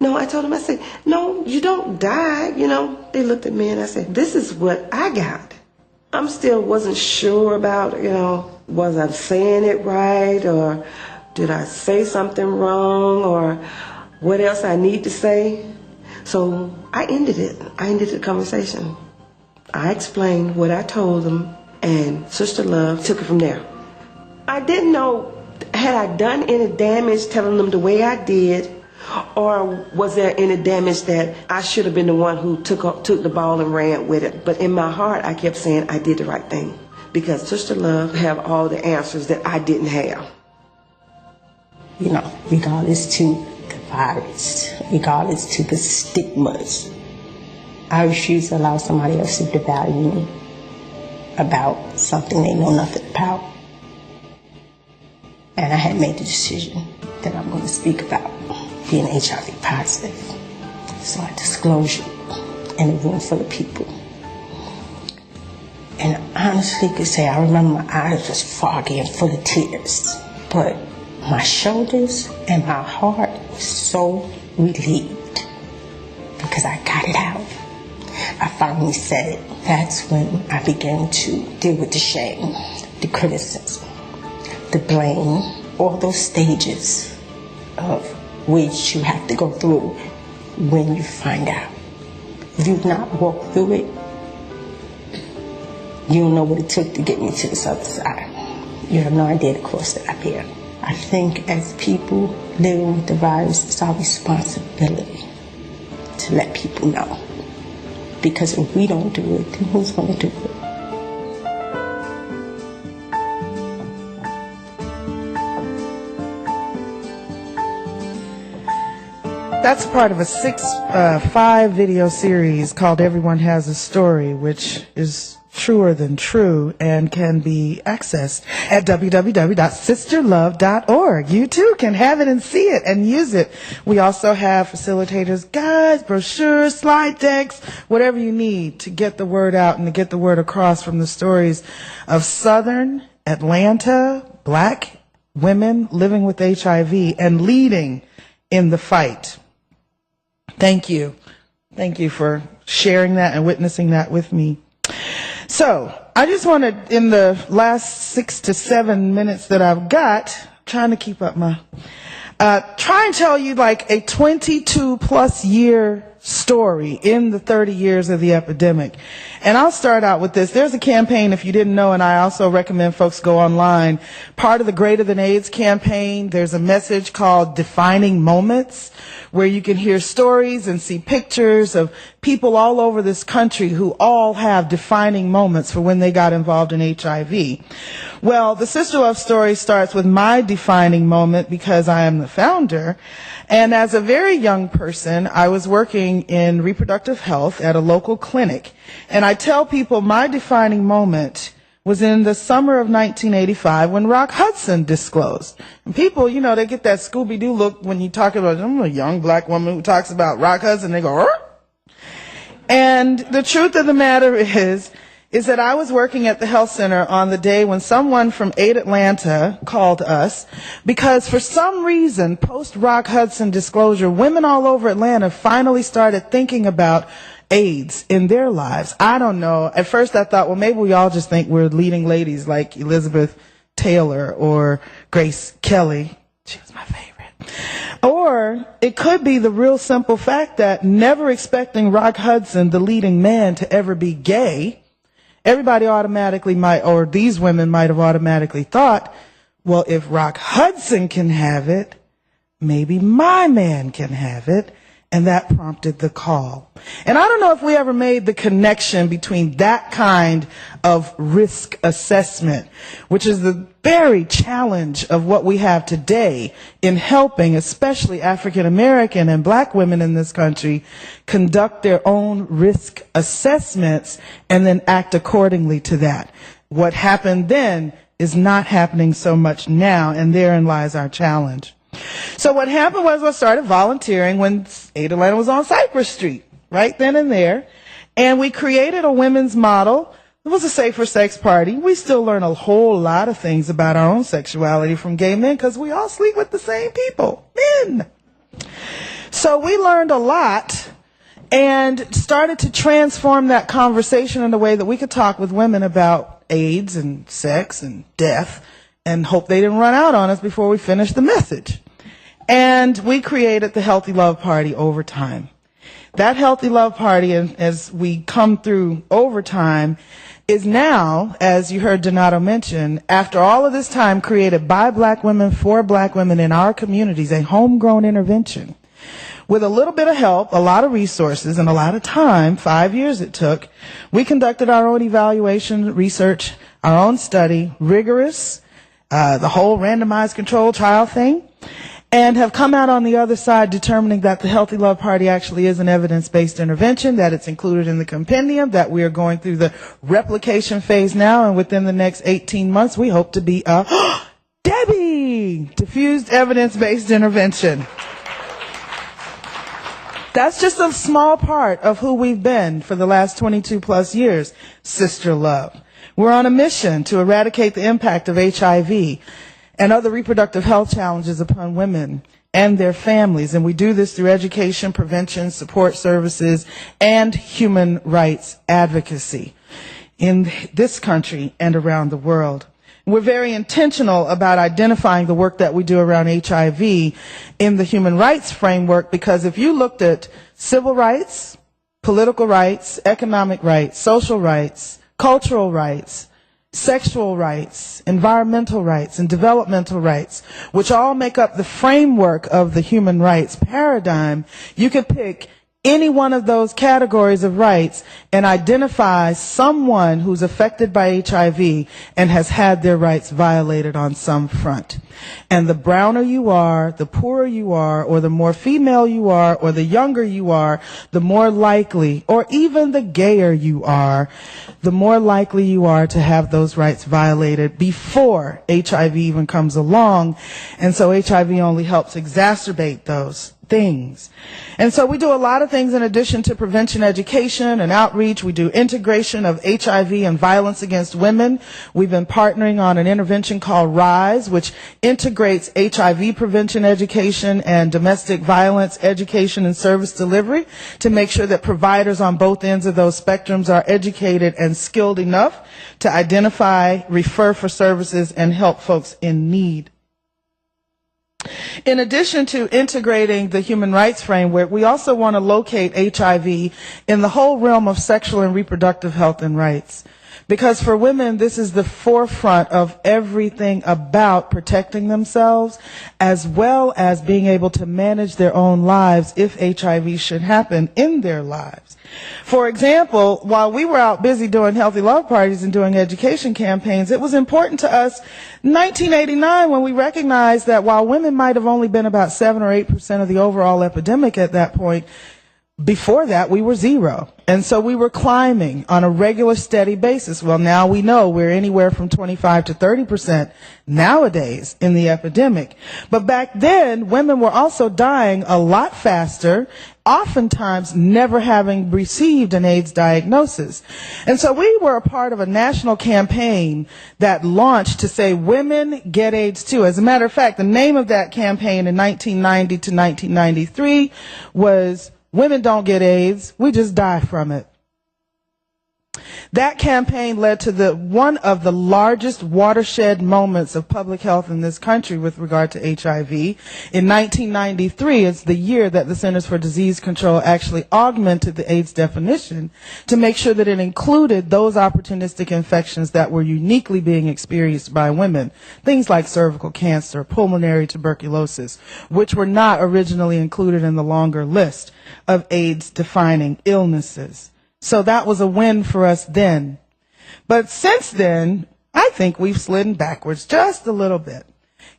No, I told them, I said, no, you don't die. You know, they looked at me and I said, this is what I got. I'm still wasn't sure about, you know, was I saying it right, or did I say something wrong, or what else I need to say. So I ended it. I ended the conversation. I explained what I told them, and Sister Love took it from there. I didn't know, had I done any damage telling them the way I did, or was there any damage that I should have been the one who took the ball and ran with it. But in my heart, I kept saying I did the right thing, because Sister Love have all the answers that I didn't have. You know, regardless to the virus, regardless to the stigmas, I refuse to allow somebody else to devalue me about something they know nothing about. And I had made the decision that I'm going to speak about being HIV positive. So I disclosed it in a room full of people. And honestly could say, I remember my eyes was foggy and full of tears. But my shoulders and my heart was so relieved because I got it out. I finally said it. That's when I began to deal with the shame, the criticism, the blame, all those stages of which you have to go through when you find out. If you've not walked through it, you don't know what it took to get me to this other side. You have no idea the cost that I bear. I think as people living with the virus, it's our responsibility to let people know. Because if we don't do it, then who's going to do it? That's part of a 5 video series called Everyone Has a Story, which is truer than true and can be accessed at www.sisterlove.org. You too can have it and see it and use it. We also have facilitators, guides, brochures, slide decks, whatever you need to get the word out and to get the word across from the stories of Southern Atlanta Black women living with HIV and leading in the fight. Thank you. Thank you for sharing that and witnessing that with me. So, I just want to, in the last 6 to 7 minutes that I've got, trying to keep up my, try and tell you like a 22 plus year story in the 30 years of the epidemic. And I'll start out with this. There's a campaign, if you didn't know, and I also recommend folks go online, part of the Greater Than AIDS campaign. There's a message called Defining Moments, where you can hear stories and see pictures of people all over this country who all have defining moments for when they got involved in HIV. Well, the Sister Love story starts with my defining moment because I am the founder. And as a very young person, I was working in reproductive health at a local clinic. And I tell people my defining moment was in the summer of 1985 when Rock Hudson disclosed. And people, you know, they get that Scooby-Doo look when you talk about, I'm a young black woman who talks about Rock Hudson, they go, "Arr!" And the truth of the matter is that I was working at the health center on the day when someone from AIDS Atlanta called us because for some reason, post Rock Hudson disclosure, women all over Atlanta finally started thinking about AIDS in their lives. I don't know. At first I thought, well, maybe we all just think we're leading ladies like Elizabeth Taylor or Grace Kelly. She was my favorite. Or it could be the real simple fact that never expecting Rock Hudson, the leading man, to ever be gay, everybody automatically might, or these women might have automatically thought, well, if Rock Hudson can have it, maybe my man can have it. And that prompted the call. And I don't know if we ever made the connection between that kind of risk assessment, which is the very challenge of what we have today in helping, especially African American and black women in this country, conduct their own risk assessments and then act accordingly to that. What happened then is not happening so much now, and therein lies our challenge. So what happened was I started volunteering when AIDS Atlanta was on Cypress Street, right then and there. And we created a women's model. It was a safer sex party. We still learn a whole lot of things about our own sexuality from gay men because we all sleep with the same people, men. So we learned a lot and started to transform that conversation in a way that we could talk with women about AIDS and sex and death and hope they didn't run out on us before we finished the message. And we created the Healthy Love Party over time. That Healthy Love Party, as we come through over time, is now, as you heard Donato mention, after all of this time created by black women for black women in our communities, a homegrown intervention. With a little bit of help, a lot of resources, and a lot of time, 5 years it took, we conducted our own evaluation, research, our own study, rigorous, the whole randomized controlled trial thing, and have come out on the other side determining that the Healthy Love Party actually is an evidence-based intervention, that it's included in the compendium, that we are going through the replication phase now, and within the next 18 months we hope to be a Debbie! Diffused evidence-based intervention. That's just a small part of who we've been for the last 22 plus years, Sister Love. We're on a mission to eradicate the impact of HIV and other reproductive health challenges upon women and their families. And we do this through education, prevention, support services, and human rights advocacy in this country and around the world. We're very intentional about identifying the work that we do around HIV in the human rights framework, because if you looked at civil rights, political rights, economic rights, social rights, cultural rights, sexual rights, environmental rights, and developmental rights, which all make up the framework of the human rights paradigm, you could pick any one of those categories of rights and identify someone who's affected by HIV and has had their rights violated on some front. And the browner you are, the poorer you are, or the more female you are, or the younger you are, the more likely, or even the gayer you are, the more likely you are to have those rights violated before HIV even comes along. And so HIV only helps exacerbate those things. And so we do a lot of things in addition to prevention education and outreach. We do integration of HIV and violence against women. We've been partnering on an intervention called RISE, which integrates HIV prevention education and domestic violence education and service delivery to make sure that providers on both ends of those spectrums are educated and skilled enough to identify, refer for services, and help folks in need. In addition to integrating the human rights framework, we also want to locate HIV in the whole realm of sexual and reproductive health and rights. Because for women, this is the forefront of everything about protecting themselves, as well as being able to manage their own lives if HIV should happen in their lives. For example, while we were out busy doing healthy love parties and doing education campaigns, it was important to us in 1989 when we recognized that while women might have only been about 7 or 8% of the overall epidemic at that point, before that, we were 0. And so we were climbing on a regular, steady basis. Well, now we know we're anywhere from 25 to 30% nowadays in the epidemic. But back then, women were also dying a lot faster, oftentimes never having received an AIDS diagnosis. And so we were a part of a national campaign that launched to say, women get AIDS too. As a matter of fact, the name of that campaign in 1990 to 1993 was Women Don't Get AIDS, We Just Die From It. That campaign led to one of the largest watershed moments of public health in this country with regard to HIV. In 1993, it's the year that the Centers for Disease Control actually augmented the AIDS definition to make sure that it included those opportunistic infections that were uniquely being experienced by women, things like cervical cancer, pulmonary tuberculosis, which were not originally included in the longer list of AIDS-defining illnesses. So that was a win for us then. But since then, I think we've slidden backwards just a little bit.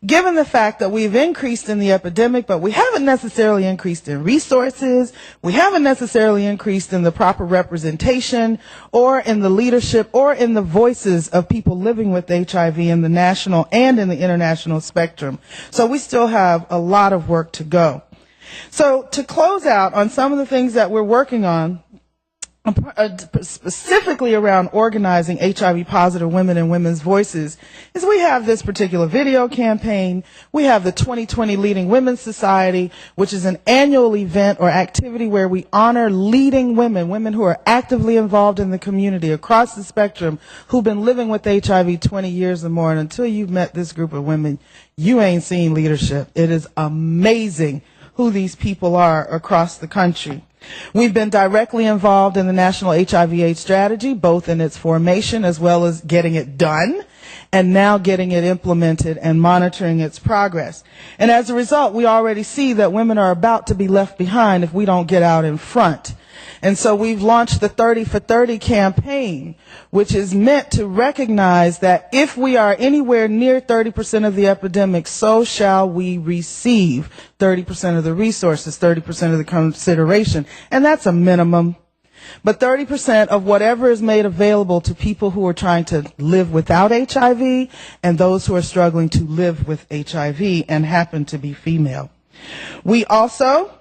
Given the fact that we've increased in the epidemic, but we haven't necessarily increased in resources, we haven't necessarily increased in the proper representation, or in the leadership, or in the voices of people living with HIV in the national and in the international spectrum. So we still have a lot of work to go. So to close out on some of the things that we're working on, specifically around organizing HIV-positive women and women's voices, is we have this particular video campaign. We have the 2020 Leading Women's Society, which is an annual event or activity where we honor leading women, women who are actively involved in the community across the spectrum, who've been living with HIV 20 years or more. And until you've met this group of women, you ain't seen leadership. It is amazing who these people are across the country. We've been directly involved in the National HIV/AIDS Strategy, both in its formation as well as getting it done, and now getting it implemented and monitoring its progress. And as a result, we already see that women are about to be left behind if we don't get out in front. And so we've launched the 30 for 30 campaign, which is meant to recognize that if we are anywhere near 30% of the epidemic, so shall we receive 30% of the resources, 30% of the consideration. And that's a minimum. But 30% of whatever is made available to people who are trying to live without HIV and those who are struggling to live with HIV and happen to be female. We also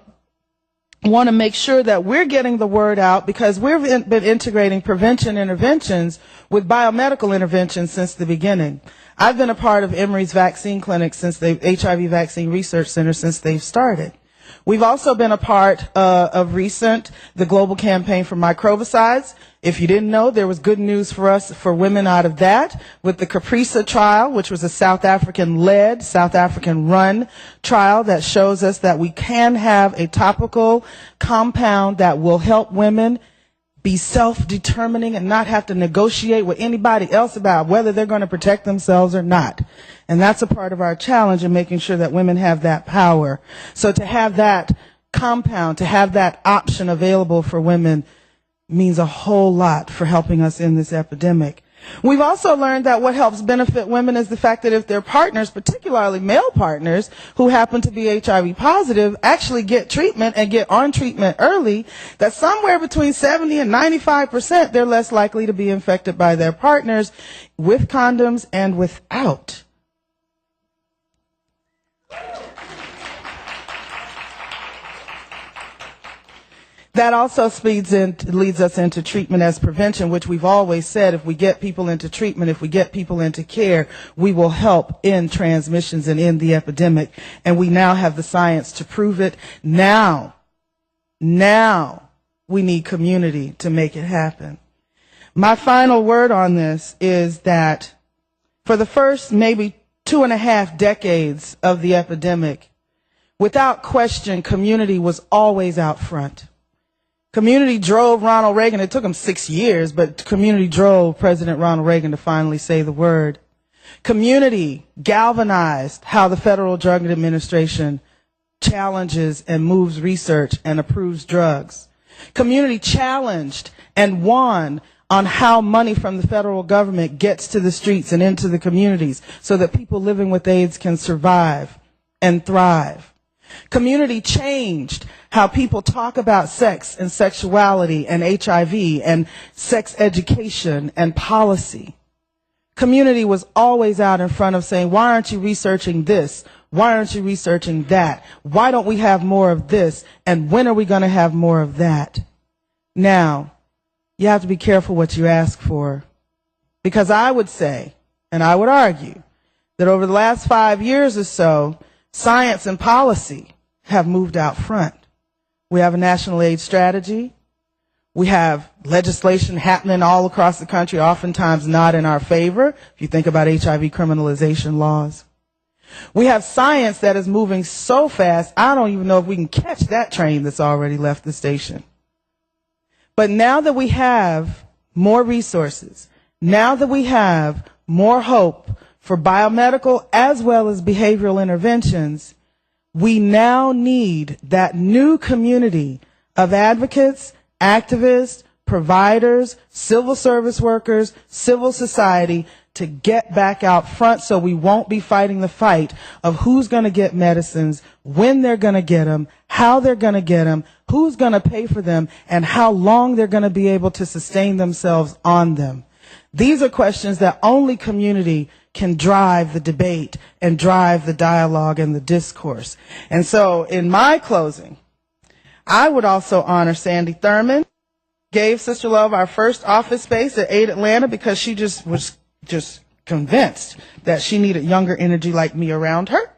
want to make sure that we're getting the word out, because we've been integrating prevention interventions with biomedical interventions since the beginning. I've been a part of Emory's vaccine clinic since HIV Vaccine Research Center since they've started. We've also been a part of recent, the global campaign for microbicides. If you didn't know, there was good news for us, for women out of that, with the Caprisa trial, which was a South African-led, South African-run trial that shows us that we can have a topical compound that will help women be self-determining and not have to negotiate with anybody else about whether they're going to protect themselves or not. And that's a part of our challenge in making sure that women have that power. So to have that compound, to have that option available for women means a whole lot for helping us in this epidemic. We've also learned that what helps benefit women is the fact that if their partners, particularly male partners, who happen to be HIV positive, actually get treatment and get on treatment early, that somewhere between 70 and 95% they're less likely to be infected by their partners with condoms and without. That also leads us into treatment as prevention, which we've always said, if we get people into treatment, if we get people into care, we will help end transmissions and end the epidemic. And we now have the science to prove it. Now we need community to make it happen. My final word on this is that for the first maybe 2.5 decades of the epidemic, without question, community was always out front. Community drove Ronald Reagan. It took him 6 years, but community drove President Ronald Reagan to finally say the word. Community galvanized how the Federal Drug Administration challenges and moves research and approves drugs. Community challenged and won on how money from the federal government gets to the streets and into the communities so that people living with AIDS can survive and thrive. Community changed how people talk about sex and sexuality and HIV and sex education and policy. Community was always out in front of saying, why aren't you researching this? Why aren't you researching that? Why don't we have more of this? And when are we going to have more of that? Now, you have to be careful what you ask for. Because I would say, and I would argue, that over the last 5 years or so, science and policy have moved out front. We have a national AIDS strategy. We have legislation happening all across the country, oftentimes not in our favor, if you think about HIV criminalization laws. We have science that is moving so fast, I don't even know if we can catch that train that's already left the station. But now that we have more resources, now that we have more hope for biomedical as well as behavioral interventions, we now need that new community of advocates, activists, providers, civil service workers, civil society to get back out front so we won't be fighting the fight of who's going to get medicines, when they're going to get them, how they're going to get them, who's going to pay for them, and how long they're going to be able to sustain themselves on them. These are questions that only community can drive the debate and drive the dialogue and the discourse. And so in my closing, I would also honor Sandy Thurman, gave Sister Love our first office space at 8 Atlanta because she was convinced that she needed younger energy like me around her,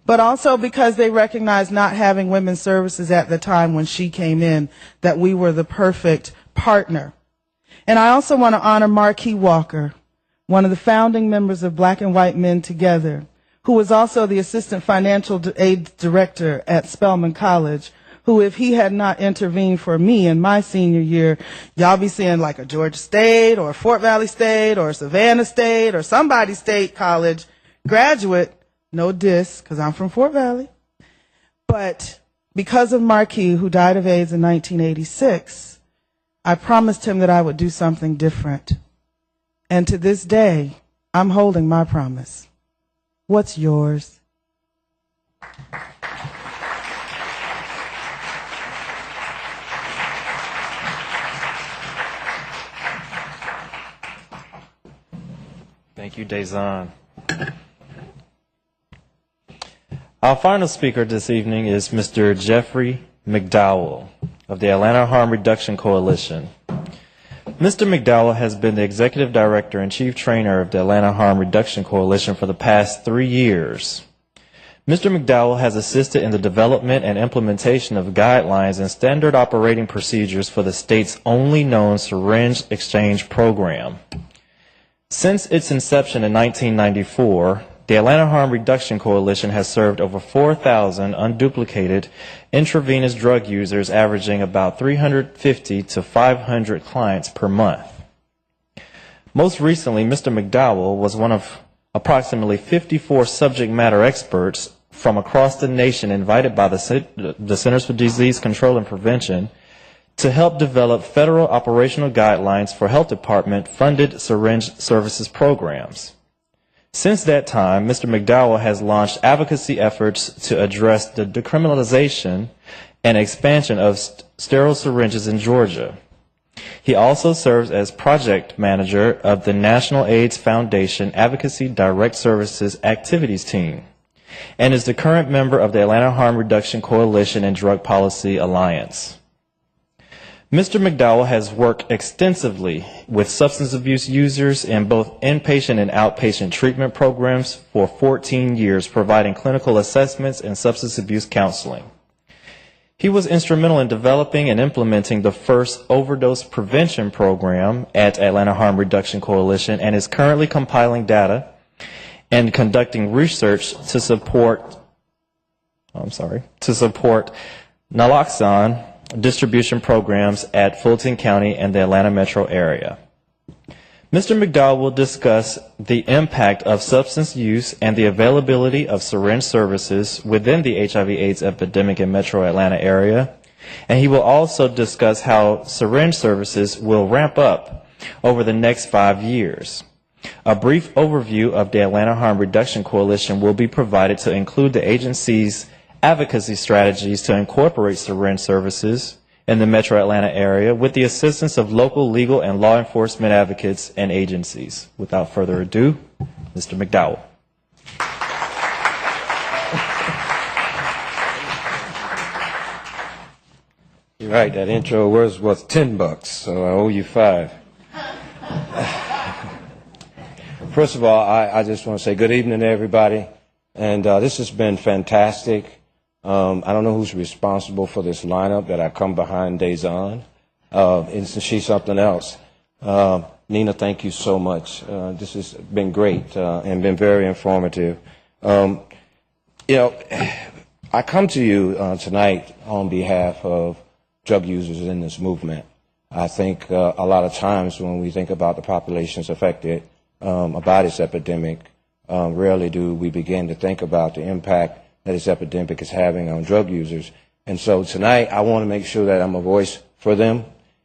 but also because they recognized, not having women's services at the time when she came in, that we were the perfect partner. And I also want to honor Marquis Walker, one of the founding members of Black and White Men Together, who was also the assistant financial aid director at Spelman College, who, if he had not intervened for me in my senior year, y'all be seeing like a Georgia State or Fort Valley State or Savannah State or somebody state college graduate, no diss, because I'm from Fort Valley. But because of Marquis, who died of AIDS in 1986, I promised him that I would do something different. And to this day, I'm holding my promise. What's yours? Thank you, Dazon. Our final speaker this evening is Mr. Jeffrey McDowell of the Atlanta Harm Reduction Coalition. Mr. McDowell has been the Executive Director and Chief Trainer of the Atlanta Harm Reduction Coalition for the past 3 years. Mr. McDowell has assisted in the development and implementation of guidelines and standard operating procedures for the state's only known syringe exchange program. Since its inception in 1994, the Atlanta Harm Reduction Coalition has served over 4,000 unduplicated intravenous drug users, averaging about 350 to 500 clients per month. Most recently, Mr. McDowell was one of approximately 54 subject matter experts from across the nation invited by the Centers for Disease Control and Prevention to help develop federal operational guidelines for health department funded syringe services programs. Since that time, Mr. McDowell has launched advocacy efforts to address the decriminalization and expansion of sterile syringes in Georgia. He also serves as project manager of the National AIDS Foundation Advocacy Direct Services Activities Team and is the current member of the Atlanta Harm Reduction Coalition and Drug Policy Alliance. Mr. McDowell has worked extensively with substance abuse users in both inpatient and outpatient treatment programs for 14 years, providing clinical assessments and substance abuse counseling. He was instrumental in developing and implementing the first overdose prevention program at Atlanta Harm Reduction Coalition and is currently compiling data and conducting research to support naloxone distribution programs at Fulton County and the Atlanta metro area. Mr. McDowell will discuss the impact of substance use and the availability of syringe services within the HIV/AIDS epidemic in metro Atlanta area, and he will also discuss how syringe services will ramp up over the next 5 years. A brief overview of the Atlanta Harm Reduction Coalition will be provided to include the agency's advocacy strategies to incorporate syringe services in the metro Atlanta area with the assistance of local legal and law enforcement advocates and agencies. Without further ado, Mr. McDowell. You're right, that intro was worth $10, so I owe you 5. First of all, I just want to say good evening to everybody, and this has been fantastic. I don't know who's responsible for this lineup that I come behind Dazon. Isn't she something else? Neena, thank you so much. This has been great and been very informative. I come to you tonight on behalf of drug users in this movement. I think a lot of times when we think about the populations affected by this epidemic, rarely do we begin to think about the impact that this epidemic is having on drug users. And so tonight I want to make sure that I'm a voice for them,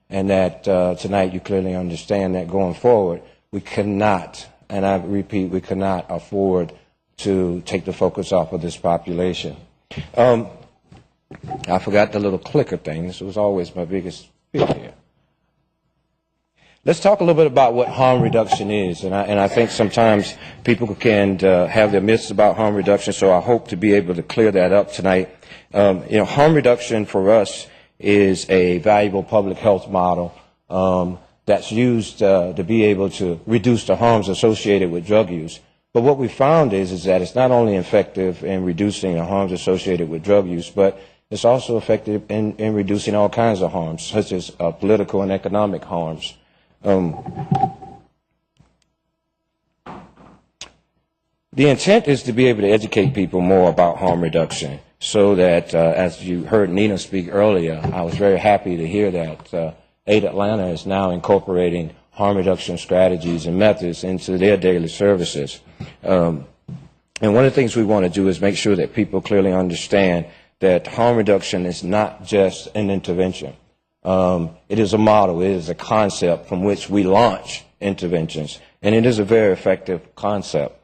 and that tonight you clearly understand that going forward we cannot, and I repeat, we cannot afford to take the focus off of this population. I forgot the little clicker thing. This was always my biggest fear here. Let's talk a little bit about what harm reduction is, and I think sometimes people can have their myths about harm reduction, so I hope to be able to clear that up tonight. Harm reduction for us is a valuable public health model that's used to be able to reduce the harms associated with drug use. But what we found is that it's not only effective in reducing the harms associated with drug use, but it's also effective in reducing all kinds of harms, such as political and economic harms. The intent is to be able to educate people more about harm reduction, so that, as you heard Neena speak earlier, I was very happy to hear that AIDS Atlanta is now incorporating harm reduction strategies and methods into their daily services. And one of the things we want to do is make sure that people clearly understand that harm reduction is not just an intervention. It is a model, it is a concept from which we launch interventions, and it is a very effective concept.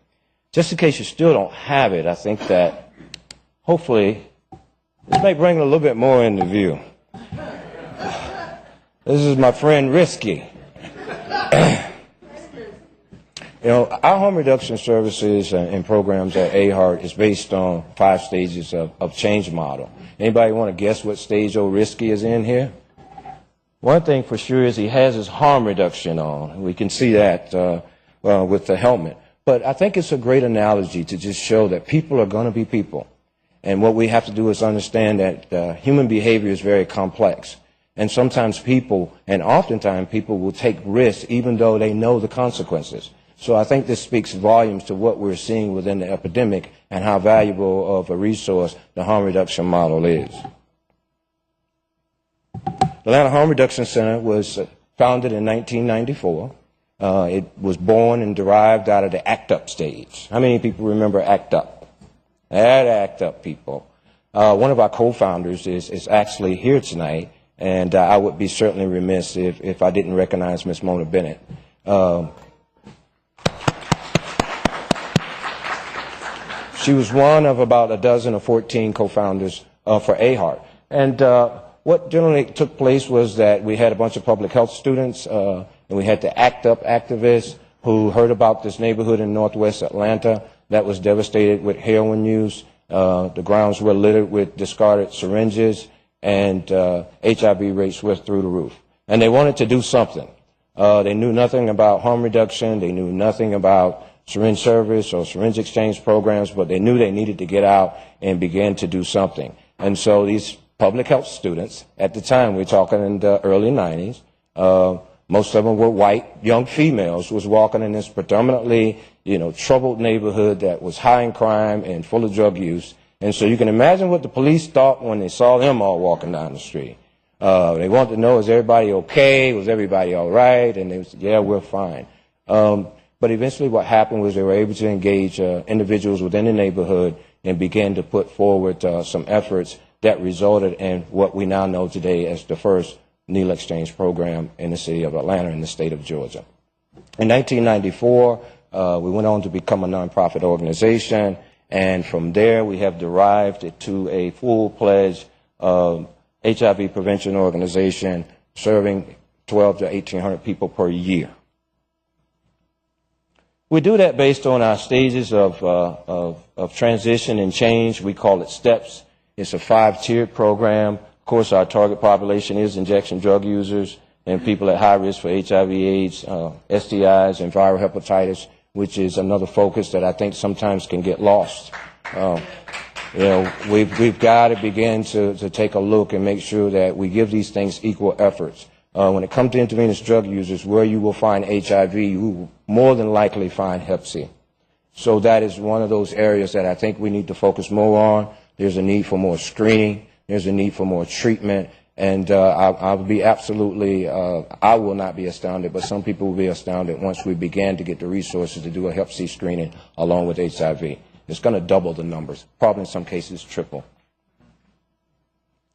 Just in case you still don't have it, I think that hopefully this may bring a little bit more into view. This is my friend Risky. Our harm reduction services and programs at AHART is based on 5 stages of change model. Anybody want to guess what stage old Risky is in here? One thing for sure is he has his harm reduction on. We can see that with the helmet. But I think it's a great analogy to just show that people are going to be people. And what we have to do is understand that human behavior is very complex. And sometimes people, and oftentimes people, will take risks even though they know the consequences. So I think this speaks volumes to what we're seeing within the epidemic and how valuable of a resource the harm reduction model is. The Atlanta Harm Reduction Center was founded in 1994. It was born and derived out of the ACT UP stage. How many people remember ACT UP? That ACT UP people. One of our co-founders is actually here tonight, and I would be certainly remiss if I didn't recognize Ms. Mona Bennett. She was one of about a dozen or 14 co-founders for AHART. And what generally took place was that we had a bunch of public health students, and we had the ACT UP activists who heard about this neighborhood in northwest Atlanta that was devastated with heroin use. The grounds were littered with discarded syringes, and HIV rates were through the roof. And they wanted to do something. They knew nothing about harm reduction. They knew nothing about syringe service or syringe exchange programs, but they knew they needed to get out and begin to do something. And so these public health students, at the time, we're talking in the early 90s, Most of them were white, young females, was walking in this predominantly, troubled neighborhood that was high in crime and full of drug use. And so you can imagine what the police thought when they saw them all walking down the street. They wanted to know, is everybody okay? Was everybody all right? And they said, yeah, we're fine. But eventually what happened was they were able to engage individuals within the neighborhood and began to put forward some efforts that resulted in what we now know today as the first needle exchange program in the city of Atlanta in the state of Georgia. In 1994, we went on to become a nonprofit organization, and from there we have derived it to a full-fledged HIV prevention organization serving 1,200 to 1,800 people per year. We do that based on our stages of transition and change. We call it STEPS. It's a 5-tiered program. Of course, our target population is injection drug users and people at high risk for HIV, AIDS, STIs, and viral hepatitis, which is another focus that I think sometimes can get lost. We've got to begin to take a look and make sure that we give these things equal efforts. When it comes to intravenous drug users, where you will find HIV, you will more than likely find Hep C. So that is one of those areas that I think we need to focus more on. There's a need for more screening. There's a need for more treatment. And I'll be absolutely, I will not be astounded, but some people will be astounded once we begin to get the resources to do a Hep C screening along with HIV. It's going to double the numbers, probably in some cases triple.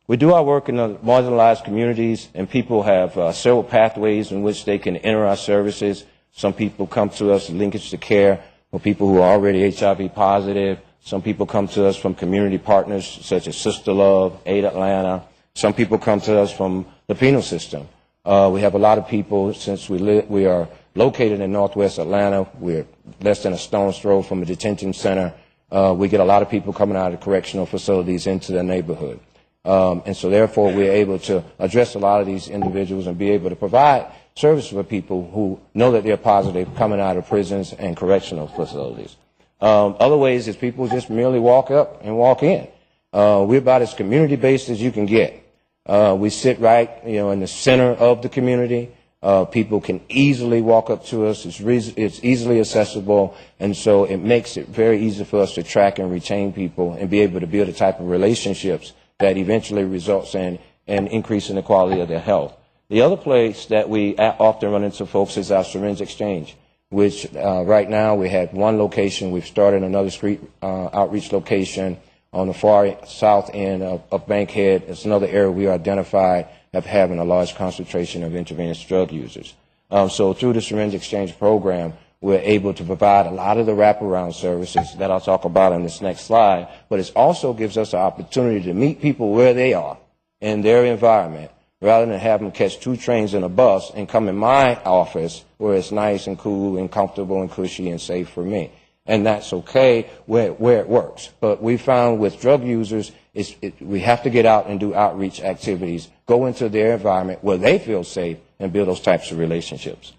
We do our work in the marginalized communities, and people have several pathways in which they can enter our services. Some people come to us linkage to care for people who are already HIV positive. Some people come to us from community partners such as Sister Love, Aid Atlanta. Some people come to us from the penal system. We have a lot of people, since we are located in Northwest Atlanta. We're less than a stone's throw from a detention center. We get a lot of people coming out of correctional facilities into the neighborhood. And so therefore we're able to address a lot of these individuals and be able to provide service for people who know that they're positive coming out of prisons and correctional facilities. Other ways is people just merely walk up and walk in. We're about as community-based as you can get. We sit right, in the center of the community. People can easily walk up to us. It's easily accessible, and so it makes it very easy for us to track and retain people and be able to build a type of relationships that eventually results in an increase in the quality of their health. The other place that we often run into folks is our syringe exchange, which right now we have one location. We've started another street outreach location on the far south end of Bankhead. It's another area we identified of having a large concentration of intravenous drug users. So through the syringe exchange program, we're able to provide a lot of the wraparound services that I'll talk about on this next slide, but it also gives us an opportunity to meet people where they are in their environment, rather than have them catch 2 trains in a bus and come in my office where it's nice and cool and comfortable and cushy and safe for me. And that's okay where it works. But we found with drug users, we have to get out and do outreach activities, go into their environment where they feel safe and build those types of relationships.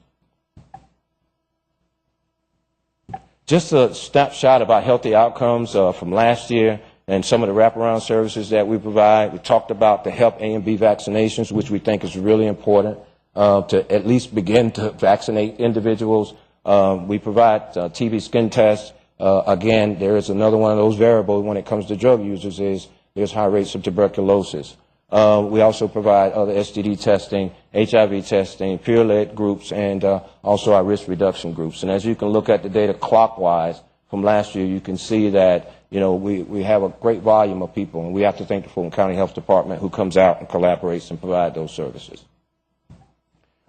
Just a snapshot about healthy outcomes from last year and some of the wraparound services that we provide. We talked about the Hep A and B vaccinations, which we think is really important to at least begin to vaccinate individuals. We provide TB skin tests. Again, there is another one of those variables when it comes to drug users is there's high rates of tuberculosis. We also provide other STD testing, HIV testing, peer-led groups, and also our risk reduction groups. And as you can look at the data clockwise from last year, you can see that we have a great volume of people, and we have to thank the Fulton County Health Department who comes out and collaborates and provide those services.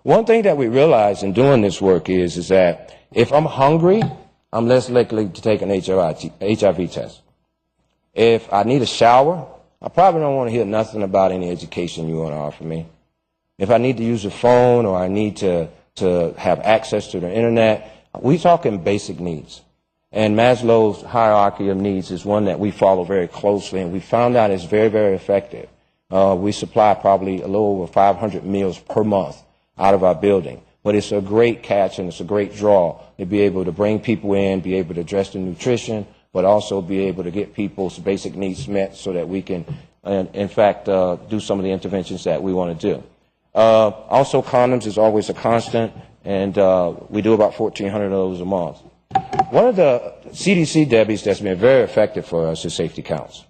One thing that we realize in doing this work is that if I'm hungry, I'm less likely to take an HIV test. If I need a shower, I probably don't want to hear nothing about any education you want to offer me. If I need to use a phone or I need to have access to the internet, we're talking basic needs. And Maslow's hierarchy of needs is one that we follow very closely, and we found out it's very, very effective. We supply probably a little over 500 meals per month out of our building. But it's a great catch and it's a great draw to be able to bring people in, be able to address the nutrition, but also be able to get people's basic needs met so that we can, in fact, do some of the interventions that we want to do. Also, condoms is always a constant, and we do about 1,400 of those a month. One of the CDC Debbies that's been very effective for us is safety counts.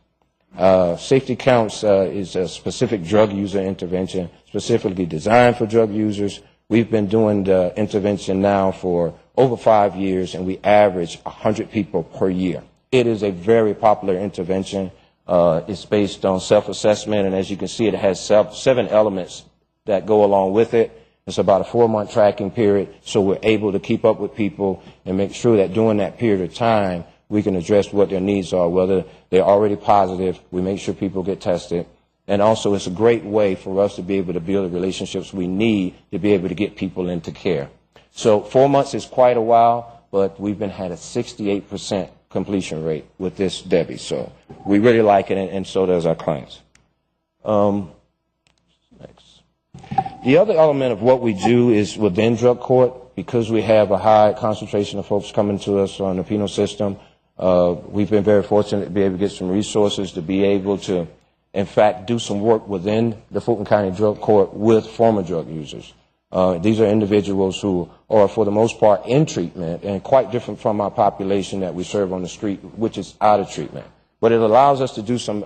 Safety counts is a specific drug user intervention specifically designed for drug users. We've been doing the intervention now for over 5 years, and we average 100 people per year. It is a very popular intervention. It's based on self-assessment, and as you can see, it has 7 elements that go along with it. It's about a 4-month tracking period, so we're able to keep up with people and make sure that during that period of time, we can address what their needs are, whether they're already positive. We make sure people get tested. And also, it's a great way for us to be able to build the relationships we need to be able to get people into care. So 4 months is quite a while, but we've been had a 68% completion rate with this Debbie. So we really like it, and so does our clients. Next. The other element of what we do is within drug court, because we have a high concentration of folks coming to us on the penal system, we've been very fortunate to be able to get some resources to be able to, in fact, do some work within the Fulton County Drug Court with former drug users. These are individuals who are, for the most part, in treatment and quite different from our population that we serve on the street, which is out of treatment. But it allows us to do some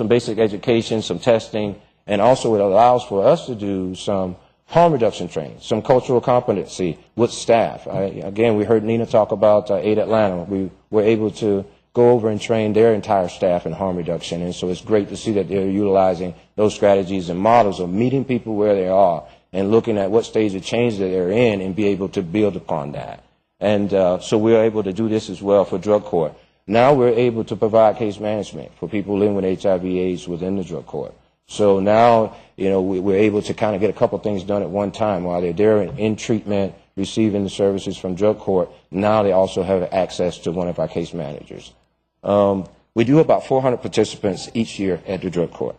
basic education, some testing, and also it allows for us to do some harm reduction training, some cultural competency with staff. Again, we heard Neena talk about Aid Atlanta. We were able to go over and train their entire staff in harm reduction, and so it's great to see that they're utilizing those strategies and models of meeting people where they are and looking at what stage of change that they're in and be able to build upon that. And so we're able to do this as well for drug court. Now we're able to provide case management for people living with HIV/AIDS within the drug court. So now, we're able to kind of get a couple things done at one time. While they're there in treatment, receiving the services from drug court, now they also have access to one of our case managers. We do about 400 participants each year at the drug court.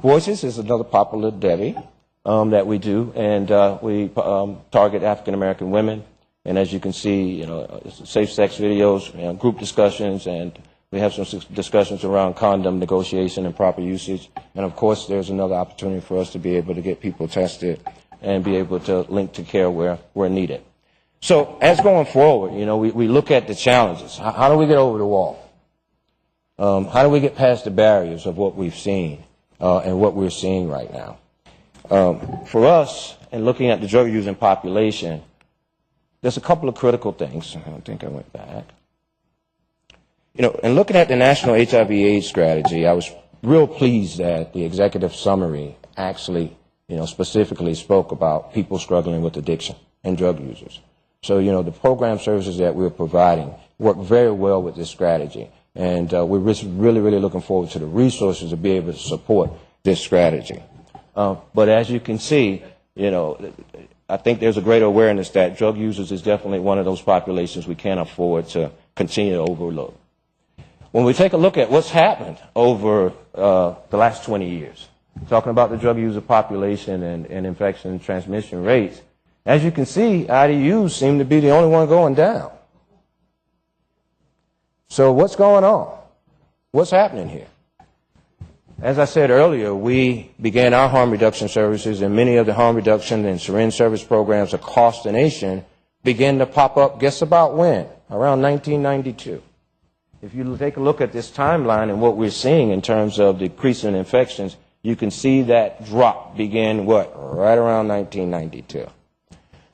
Voices is another popular Debbie that we do, and we target African American women. And as you can see, safe sex videos, group discussions, and we have some discussions around condom negotiation and proper usage. And of course, there's another opportunity for us to be able to get people tested and be able to link to care where needed. So as going forward, we look at the challenges. How do we get over the wall? How do we get past the barriers of what we've seen and what we're seeing right now? For us, in looking at the drug using population, there's a couple of critical things. I think I went back. In looking at the National HIV/AIDS strategy, I was real pleased that the executive summary actually, specifically spoke about people struggling with addiction and drug users. So, the program services that we're providing work very well with this strategy. And we're really, really looking forward to the resources to be able to support this strategy. But as you can see, I think there's a greater awareness that drug users is definitely one of those populations we can't afford to continue to overlook. When we take a look at what's happened over the last 20 years, talking about the drug user population and infection and transmission rates, as you can see, IDUs seem to be the only one going down. So what's going on? What's happening here? As I said earlier, we began our harm reduction services, and many of the harm reduction and syringe service programs across the nation began to pop up, guess about when? Around 1992. If you take a look at this timeline and what we're seeing in terms of decreasing infections, you can see that drop began, right around 1992.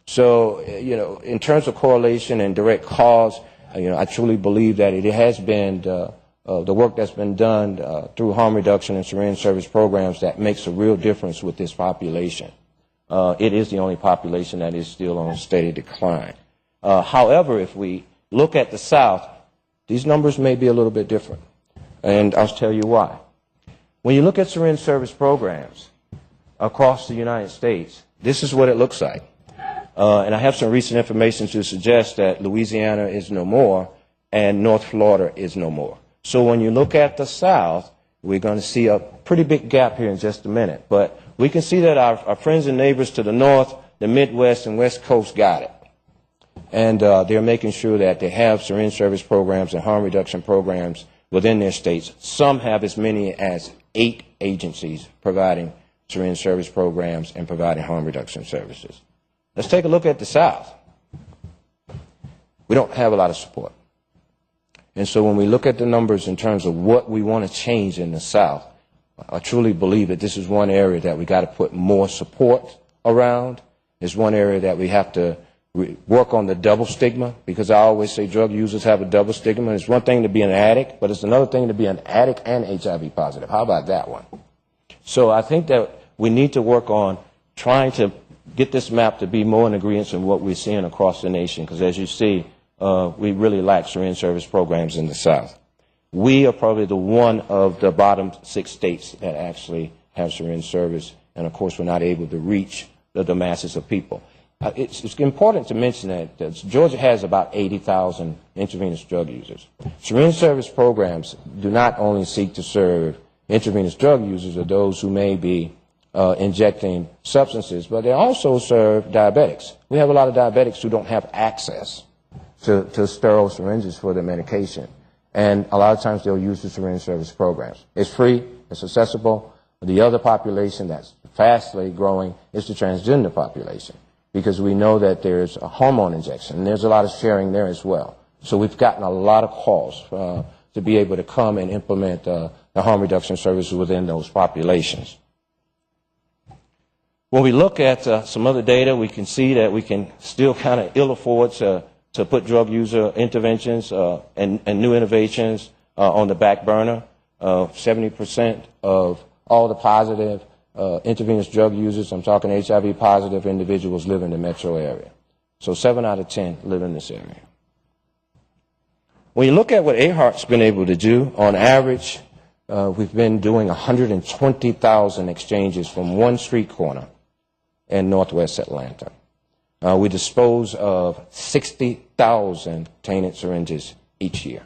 So, in terms of correlation and direct cause, I truly believe that it has been the work that's been done through harm reduction and syringe service programs that makes a real difference with this population. It is the only population that is still on steady decline. However, if we look at the South, these numbers may be a little bit different, and I'll tell you why. When you look at syringe service programs across the United States, this is what it looks like. And I have some recent information to suggest that Louisiana is no more and North Florida is no more. So when you look at the South, we're going to see a pretty big gap here in just a minute. But we can see that our friends and neighbors to the north, the Midwest, and West Coast got it. And they're making sure that they have syringe service programs and harm reduction programs within their states. Some have as many as 8 agencies providing syringe service programs, and providing harm reduction services. Let's take a look at the South. We don't have a lot of support. And so when we look at the numbers in terms of what we want to change in the South, I truly believe that this is one area that we got to put more support around. It's one area that we have to work on the double stigma, because I always say drug users have a double stigma. It's one thing to be an addict, but it's another thing to be an addict and HIV positive. How about that one? So I think that we need to work on trying to get this map to be more in agreement with what we're seeing across the nation, because as you see, we really lack syringe service programs in the South. We are probably the one of the bottom 6 states that actually have syringe service, and of course we're not able to reach the masses of people. It's important to mention that Georgia has about 80,000 intravenous drug users. Syringe service programs do not only seek to serve intravenous drug users or those who may be injecting substances, but they also serve diabetics. We have a lot of diabetics who don't have access to sterile syringes for their medication. And a lot of times they'll use the syringe service programs. It's free, it's accessible. The other population that's fastly growing is the transgender population, because we know that there's a hormone injection, and there's a lot of sharing there as well. So we've gotten a lot of calls to be able to come and implement the harm reduction services within those populations. When we look at some other data, we can see that we can still kind of ill afford to put drug user interventions and new innovations on the back burner. 70% of all the positive intravenous drug users, I'm talking HIV positive individuals, live in the metro area. So 7 out of 10 live in this area. When you look at what AHART's been able to do, on average, we've been doing 120,000 exchanges from one street corner in northwest Atlanta. We dispose of 60,000 tainted syringes each year,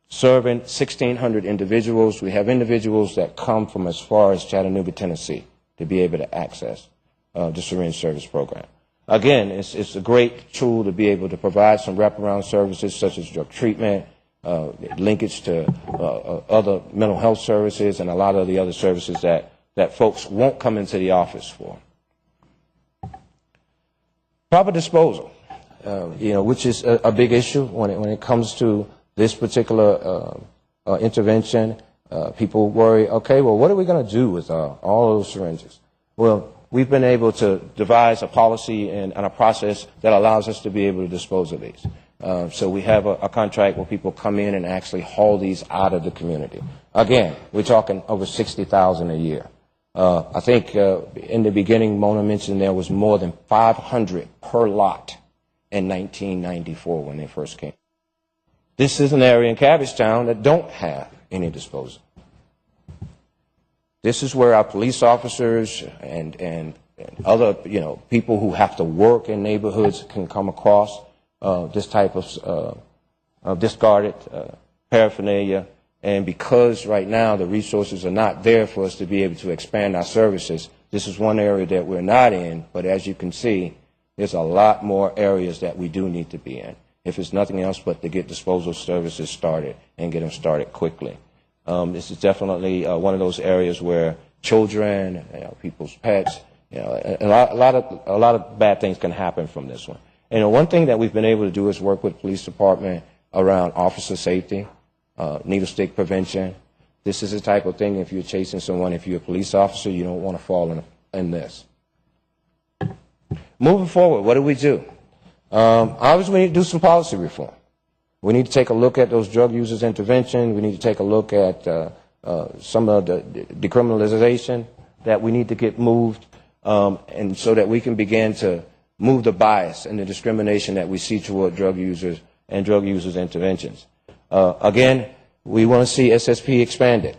serving 1,600 individuals. We have individuals that come from as far as Chattanooga, Tennessee, to be able to access the syringe service program. Again, it's a great tool to be able to provide some wraparound services such as drug treatment, linkage to other mental health services, and a lot of the other services that folks won't come into the office for. Proper disposal, which is a big issue when it comes to this particular intervention. People worry, okay, well, what are we going to do with all those syringes? Well, we've been able to devise a policy and a process that allows us to be able to dispose of these. So we have a contract where people come in and actually haul these out of the community. Again, we're talking over 60,000 a year. I think in the beginning, Mona mentioned there was more than 500 per lot in 1994 when they first came. This is an area in Cabbagetown that don't have any disposal. This is where our police officers and other people who have to work in neighborhoods can come across this type of discarded paraphernalia. And because right now the resources are not there for us to be able to expand our services, this is one area that we're not in. But as you can see, there's a lot more areas that we do need to be in, if it's nothing else but to get disposal services started and get them started quickly. This is definitely one of those areas where children, people's pets, a lot of bad things can happen from this one. And one thing that we've been able to do is work with the police department around officer safety, needle stick prevention. This is the type of thing, if you're chasing someone, if you're a police officer, you don't want to fall in this. Moving forward, what do? Obviously, we need to do some policy reform. We need to take a look at those drug users intervention. We need to take a look at some of the decriminalization that we need to get moved, and so that we can begin to move the bias and the discrimination that we see toward drug users and drug users interventions. Again, we want to see SSP expanded.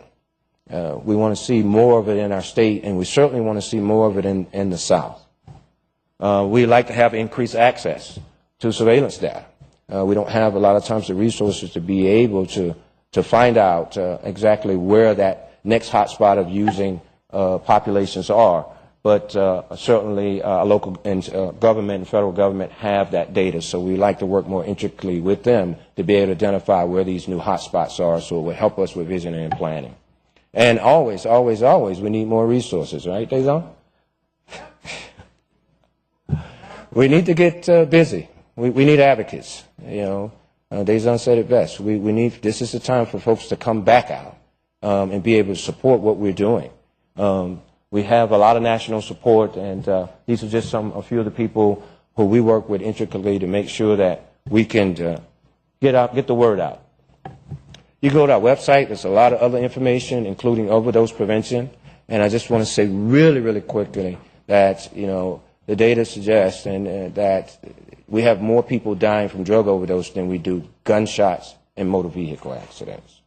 We want to see more of it in our state, and we certainly want to see more of it in the South. We like to have increased access to surveillance data. We don't have a lot of times the resources to be able to find out exactly where that next hotspot of using populations are. But certainly local and government and federal government have that data, so we like to work more intricately with them to be able to identify where these new hotspots are, so it will help us with visioning and planning. And always, always, always, we need more resources, right, Dazon? We need to get busy. We need advocates, you know. Dazon said it best. This is the time for folks to come back out and be able to support what we're doing. We have a lot of national support, and these are just a few of the people who we work with intricately to make sure that we can get the word out. You go to our website, there's a lot of other information, including overdose prevention, and I just want to say really, really quickly that, you know, the data suggests that we have more people dying from drug overdose than we do gunshots and motor vehicle accidents.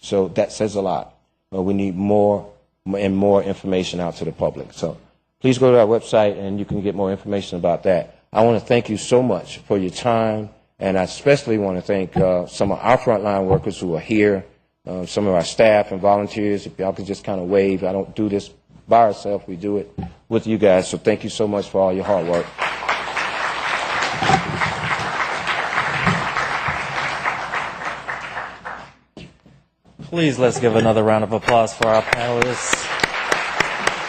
So that says a lot. We need more and more information out to the public. So please go to our website and you can get more information about that. I want to thank you so much for your time, and I especially want to thank some of our frontline workers who are here, some of our staff and volunteers. If y'all could just kind of wave. I don't do this by ourselves. We do it with you guys. So thank you so much for all your hard work. Please let's give another round of applause for our panelists.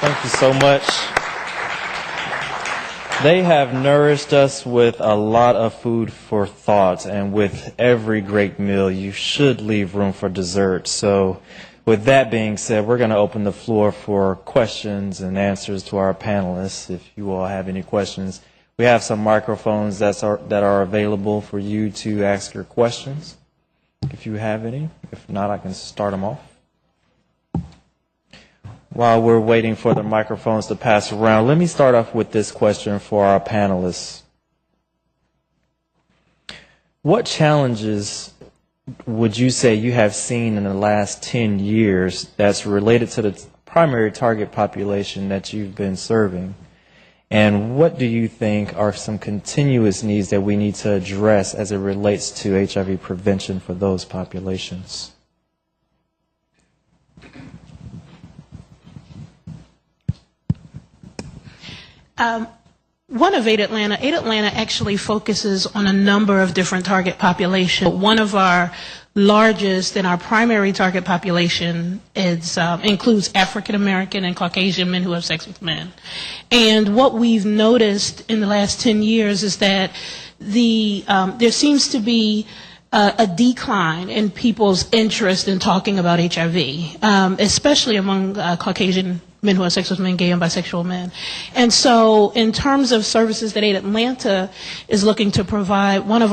Thank you so much. They have nourished us with a lot of food for thought, and with every great meal, you should leave room for dessert. So with that being said, we're going to open the floor for questions and answers to our panelists. If you all have any questions, we have some microphones that are available for you to ask your questions, if you have any. If not, I can start them off. While we're waiting for the microphones to pass around, let me start off with this question for our panelists. What challenges would you say you have seen in the last 10 years that's related to the primary target population that you've been serving? And what do you think are some continuous needs that we need to address as it relates to HIV prevention for those populations? One of Aid Atlanta actually focuses on a number of different target populations. One of our largest and our primary target population includes African American and Caucasian men who have sex with men. And what we've noticed in the last 10 years is that there seems to be a decline in people's interest in talking about HIV, especially among Caucasian men who have sex with men, gay and bisexual men. And so in terms of services that Aid Atlanta is looking to provide, one of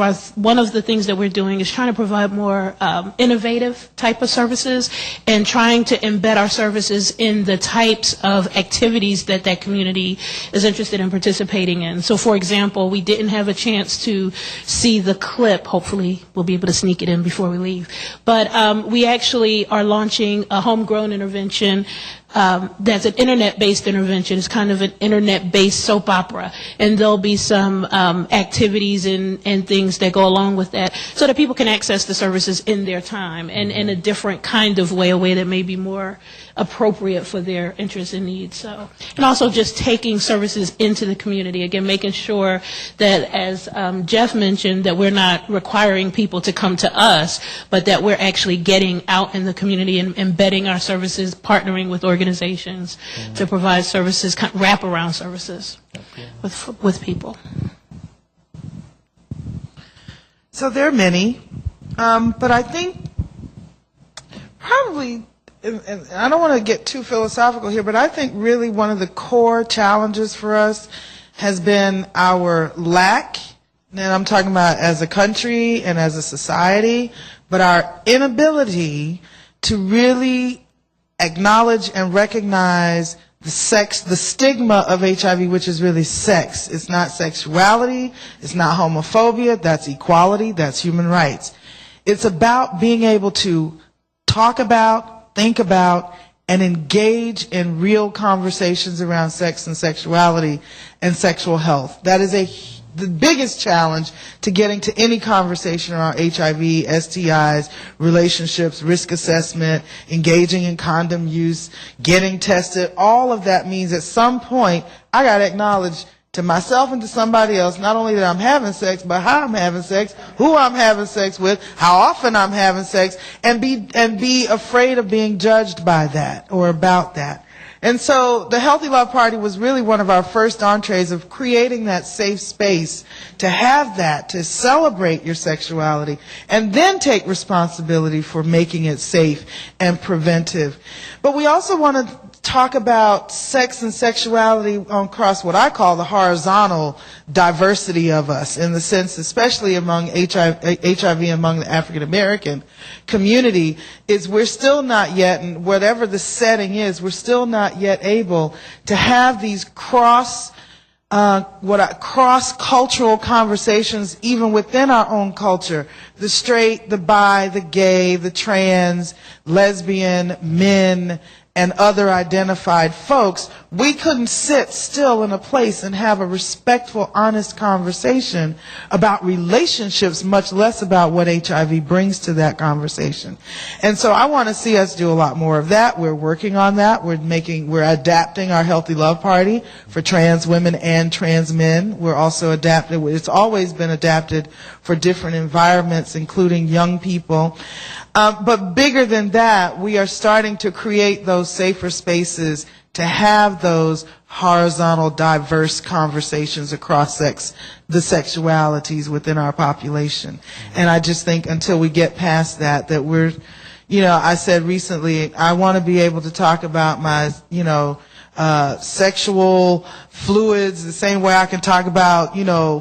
the things that we're doing is trying to provide more innovative type of services and trying to embed our services in the types of activities that that community is interested in participating in. So for example, we didn't have a chance to see the clip. Hopefully we'll be able to sneak it in before we leave. But we actually are launching a homegrown intervention that's an internet-based intervention. It's kind of an internet-based soap opera, and there'll be some activities and things that go along with that, so that people can access the services in their time and in a different kind of way, a way that may be more appropriate for their interests and needs. So, and also just taking services into the community, again, making sure that, as Jeff mentioned, that we're not requiring people to come to us, but that we're actually getting out in the community and embedding our services, partnering with organizations to provide services, wraparound services with people. So there are many, but I think probably, and I don't want to get too philosophical here, but I think really one of the core challenges for us has been our lack, and I'm talking about as a country and as a society, but our inability to really acknowledge and recognize the stigma of HIV, which is really sex. It's not sexuality, it's not homophobia, that's equality, that's human rights. It's about being able to talk about, think about, and engage in real conversations around sex and sexuality and sexual health. That is the biggest challenge to getting to any conversation around HIV, STIs, relationships, risk assessment, engaging in condom use, getting tested. All of that means at some point I got to acknowledge to myself and to somebody else, not only that I'm having sex, but how I'm having sex, who I'm having sex with, how often I'm having sex, and be afraid of being judged by that or about that. And so the Healthy Love Party was really one of our first entrees of creating that safe space to have that, to celebrate your sexuality, and then take responsibility for making it safe and preventive. But we also want to talk about sex and sexuality across what I call the horizontal diversity of us, in the sense, especially among HIV among the African American community, is we're still not yet, and whatever the setting is, we're still not yet able to have these cross-cultural conversations even within our own culture. The straight, the bi, the gay, the trans, lesbian, men, and other identified folks, we couldn't sit still in a place and have a respectful, honest conversation about relationships, much less about what HIV brings to that conversation. And so I want to see us do a lot more of that. We're working on that. We're adapting our Healthy Love Party for trans women and trans men. We're also adapted. It's always been adapted for different environments, including young people. But bigger than that, we are starting to create those safer spaces to have those horizontal, diverse conversations across the sexualities within our population. And I just think until we get past that we're, I said recently, I want to be able to talk about my, sexual fluids the same way I can talk about,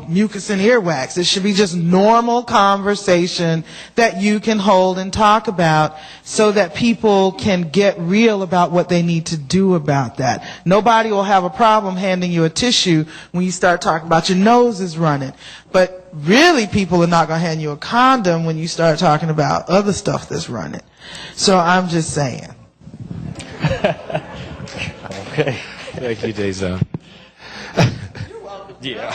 mucus and earwax. It should be just normal conversation that you can hold and talk about so that people can get real about what they need to do about that. Nobody will have a problem handing you a tissue when you start talking about your nose is running. But really, people are not going to hand you a condom when you start talking about other stuff that's running. So I'm just saying. Okay. Thank you, Dazon. You're welcome. Yeah.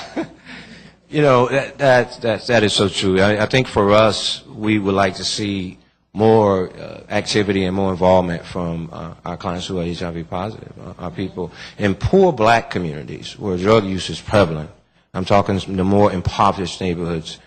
That is so true. I think for us, we would like to see more activity and more involvement from our clients who are HIV positive, our people in poor black communities where drug use is prevalent. I'm talking the more impoverished neighborhoods.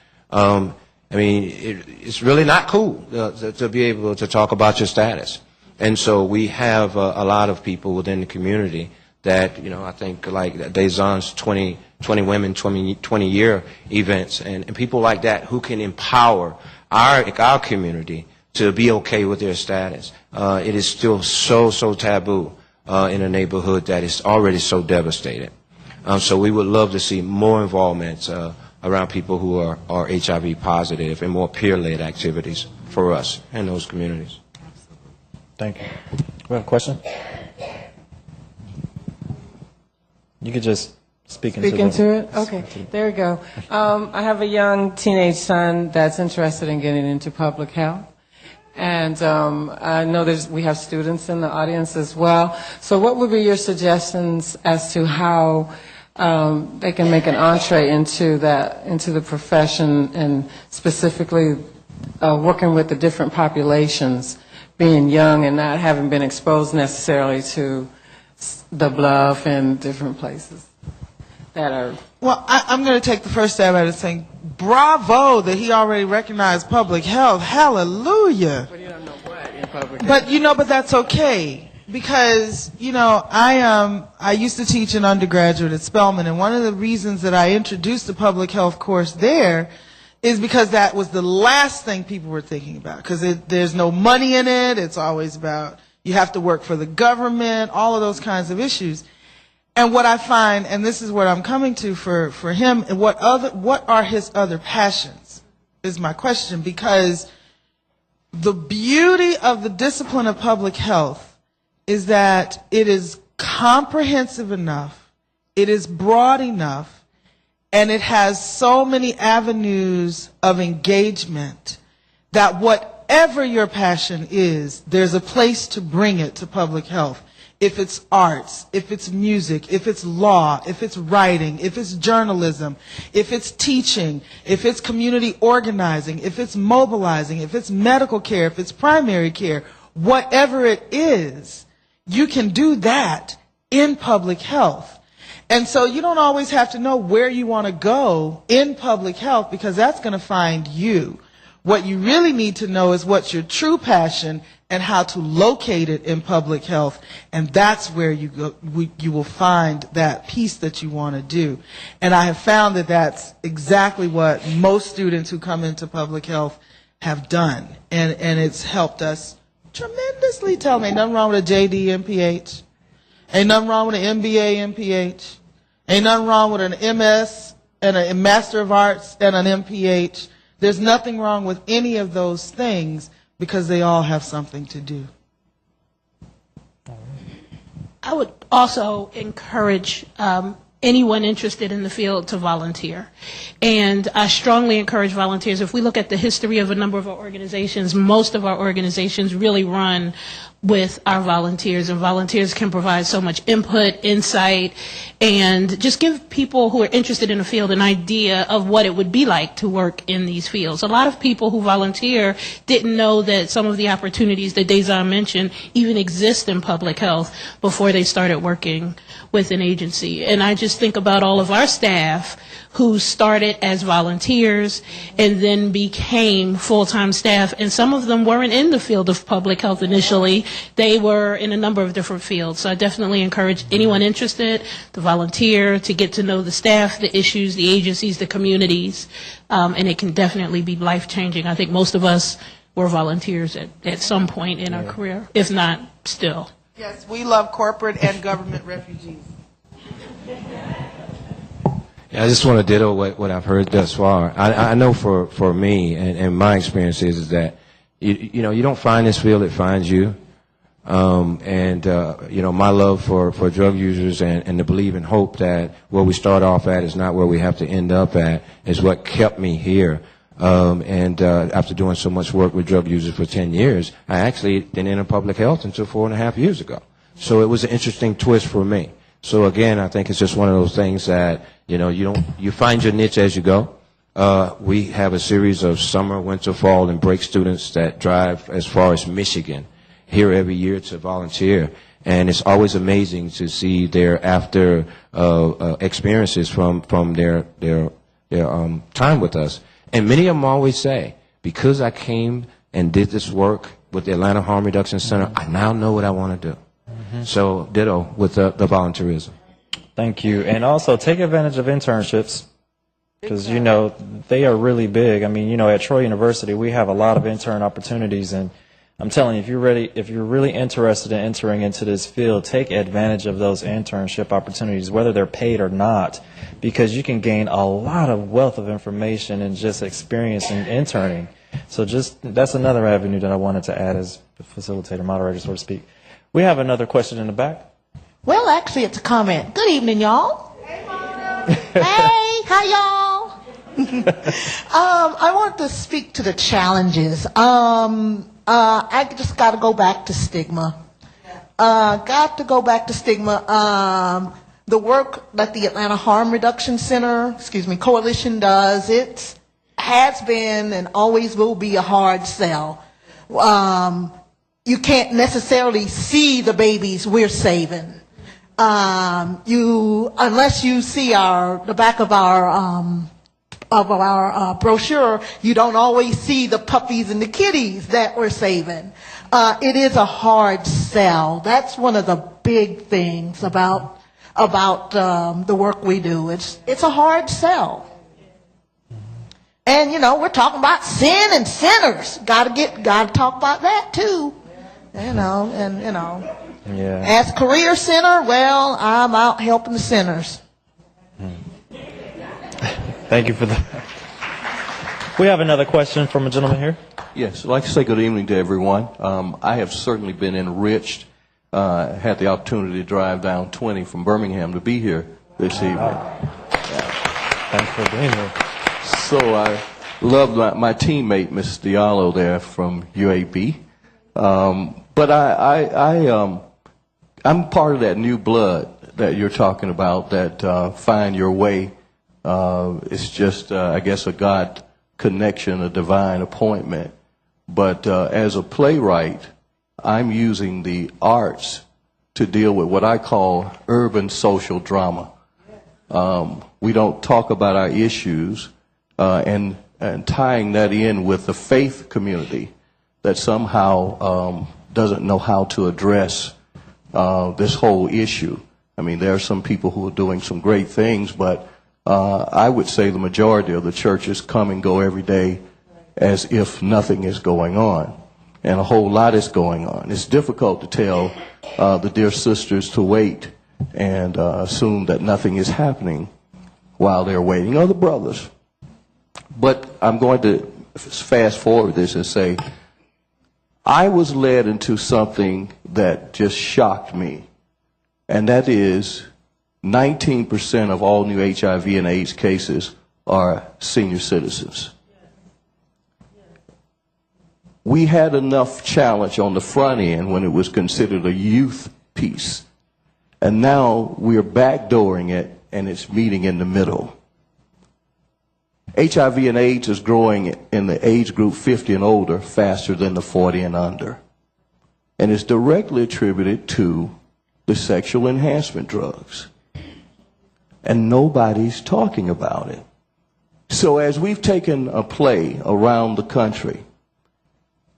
It's really not cool to be able to talk about your status. And so we have a lot of people within the community that, I think like Dazon's 20 women, 20-year events, and people like that who can empower our community to be okay with their status. It is still so taboo in a neighborhood that is already so devastated. So we would love to see more involvement around people who are HIV positive and more peer-led activities for us in those communities. Thank you. We have a question? You could just speak into it. Okay, there we go. I have a young teenage son that's interested in getting into public health. And I know we have students in the audience as well. So what would be your suggestions as to how they can make an entree into the profession, and specifically working with the different populations, being young and not having been exposed necessarily to the bluff and different places that are... Well, I'm going to take the first stab at it saying, bravo that he already recognized public health. Hallelujah. But you don't know what in public health. But that's okay. Because, I used to teach an undergraduate at Spelman, and one of the reasons that I introduced the public health course there is because that was the last thing people were thinking about. Because there's no money in it. It's always about you have to work for the government, all of those kinds of issues. And what I find, and this is what I'm coming to for him, and what are his other passions is my question. Because the beauty of the discipline of public health is that it is comprehensive enough, it is broad enough, and it has so many avenues of engagement that whatever your passion is, there's a place to bring it to public health. If it's arts, if it's music, if it's law, if it's writing, if it's journalism, if it's teaching, if it's community organizing, if it's mobilizing, if it's medical care, if it's primary care, whatever it is, you can do that in public health. And so you don't always have to know where you want to go in public health, because that's going to find you. What you really need to know is what's your true passion and how to locate it in public health, and that's where you will find that piece that you want to do. And I have found that that's exactly what most students who come into public health have done, and it's helped us tremendously. Tell me, ain't nothing wrong with a JD M.P.H. Ain't nothing wrong with an MBA M.P.H. Ain't nothing wrong with an MS and a Master of Arts and an M.P.H. There's nothing wrong with any of those things, because they all have something to do. I would also encourage anyone interested in the field to volunteer. And I strongly encourage volunteers. If we look at the history of a number of our organizations, most of our organizations really run with our volunteers, and volunteers can provide so much input, insight, and just give people who are interested in the field an idea of what it would be like to work in these fields. A lot of people who volunteer didn't know that some of the opportunities that Dazon mentioned even exist in public health before they started working with an agency. And I just think about all of our staff who started as volunteers and then became full-time staff, and some of them weren't in the field of public health initially. They were in a number of different fields. So I definitely encourage anyone interested to volunteer, to get to know the staff, the issues, the agencies, the communities, and it can definitely be life-changing. I think most of us were volunteers at some point in our career, if not still. Yes, we love corporate and government refugees. I just want to ditto what I've heard thus far. I know for me and my experience is that you know, you don't find this field, it finds you. You know, my love for drug users and the belief and hope that where we start off at is not where we have to end up at is what kept me here. After doing so much work with drug users for 10 years, I actually didn't enter public health until 4.5 years ago. So it was an interesting twist for me. So again, I think it's just one of those things that, you know, you find your niche as you go. We have a series of summer, winter, fall, and break students that drive as far as Michigan here every year to volunteer. And it's always amazing to see their after experiences from their time with us. And many of them always say, because I came and did this work with the Atlanta Harm Reduction Center, I now know what I want to do. So ditto with the volunteerism. Thank you. And also take advantage of internships, because, you know, they are really big. I mean, you know, at Troy University, we have a lot of intern opportunities, and I'm telling you, if you're really interested in entering into this field, take advantage of those internship opportunities, whether they're paid or not, because you can gain a lot of wealth of information and just experience in interning. So that's another avenue that I wanted to add as the facilitator, moderator, so to speak. We have another question in the back. Well, actually, it's a comment. Good evening, y'all. Hey, Mona. Hey, how y'all? I want to speak to the challenges. I just got to go back to stigma. The work that the Atlanta Harm Reduction Center, Coalition does, it has been and always will be a hard sell. You can't necessarily see the babies we're saving. Unless you see the back of our brochure, you don't always see the puppies and the kitties that we're saving. It is a hard sell. That's one of the big things about the work we do. It's a hard sell. And, you know, we're talking about sin and sinners. Gotta talk about that too. Yeah. As career sinner, well, I'm out helping the sinners. Thank you for that. We have another question from a gentleman here. Yes, I'd like to say good evening to everyone. I have certainly been enriched, had the opportunity to drive down 20 from Birmingham to be here this evening. Thanks for being here. So I love my teammate, Ms. Diallo there from UAB. But I'm part of that new blood that you're talking about, that find your way. It's just, I guess, a God connection, a divine appointment. But as a playwright, I'm using the arts to deal with what I call urban social drama. We don't talk about our issues, and tying that in with the faith community that somehow doesn't know how to address this whole issue. I mean, there are some people who are doing some great things, but I would say the majority of the churches come and go every day as if nothing is going on, and a whole lot is going on. It's difficult to tell the dear sisters to wait and assume that nothing is happening while they're waiting, or the brothers. But I'm going to fast forward this and say, I was led into something that just shocked me, and that is 19% of all new HIV and AIDS cases are senior citizens. We had enough challenge on the front end when it was considered a youth piece, and now we're backdooring it and it's meeting in the middle. HIV and AIDS is growing in the age group 50 and older faster than the 40 and under, and it's directly attributed to the sexual enhancement drugs. And nobody's talking about it. So as we've taken a play around the country,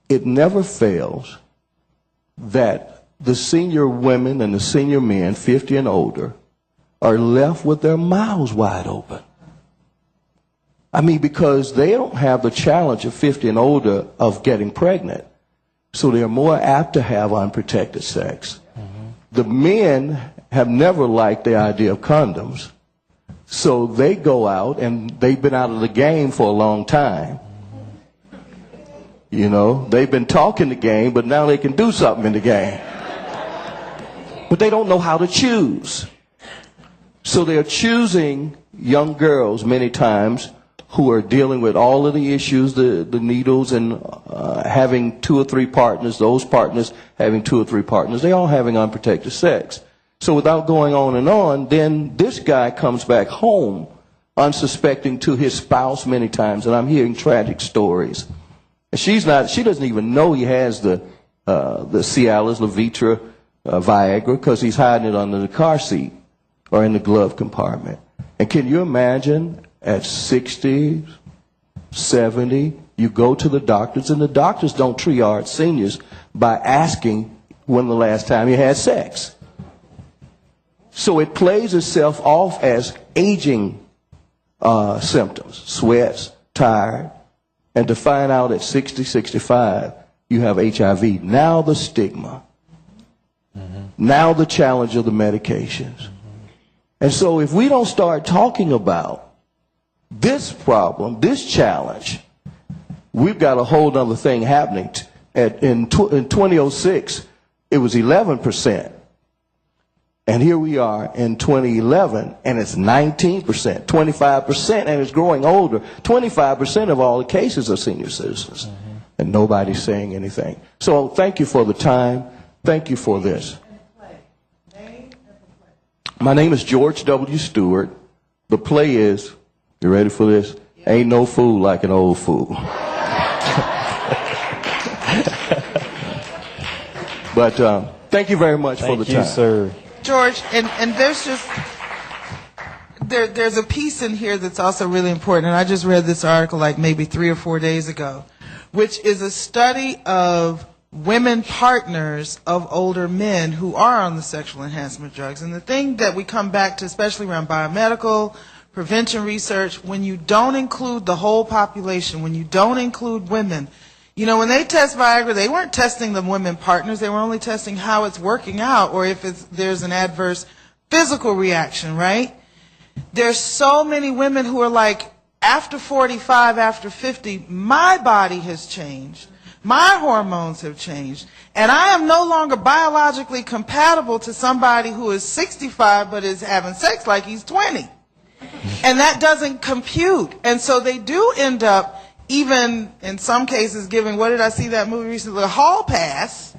it never fails that the senior women and the senior men, 50 and older, are left with their mouths wide open. I mean, because they don't have the challenge of 50 and older of getting pregnant. So they're more apt to have unprotected sex. The men have never liked the idea of condoms. So they go out, and they've been out of the game for a long time. You know, they've been talking the game, but now they can do something in the game. But they don't know how to choose. So they're choosing young girls many times who are dealing with all of the issues, the needles, and having 2 or 3 partners, those partners having 2 or 3 partners, they all having unprotected sex. So without going on, then this guy comes back home unsuspecting to his spouse many times, and I'm hearing tragic stories. And she doesn't even know he has the Cialis, Levitra, Viagra, because he's hiding it under the car seat or in the glove compartment. And can you imagine at 60, 70, you go to the doctors, and the doctors don't triage seniors by asking when the last time you had sex. So it plays itself off as aging symptoms, sweats, tired, and to find out at 60, 65, you have HIV. Now the stigma. Now the challenge of the medications. And so if we don't start talking about this problem, this challenge, we've got a whole other thing happening. In 2006, it was 11%. And here we are in 2011, and it's 19%, 25%, and it's growing older. 25% of all the cases are senior citizens, and nobody's saying anything. So thank you for the time. Thank you for this. My name is George W. Stewart. The play is, you ready for this? Ain't no fool like an old fool. But thank you very much for the time. Thank you, sir. George, and there's just, there's a piece in here that's also really important, and I just read this article like maybe 3 or 4 days ago, which is a study of women partners of older men who are on the sexual enhancement drugs. And the thing that we come back to, especially around biomedical prevention research, when you don't include the whole population, when you don't include women, you know, when they test Viagra, they weren't testing the women partners, they were only testing how it's working out or if there's an adverse physical reaction, right? There's so many women who are like, after 45, after 50, my body has changed. My hormones have changed, and I am no longer biologically compatible to somebody who is 65 but is having sex like he's 20. And that doesn't compute. And so they do end up, even in some cases, giving, what did I see that movie recently, a hall pass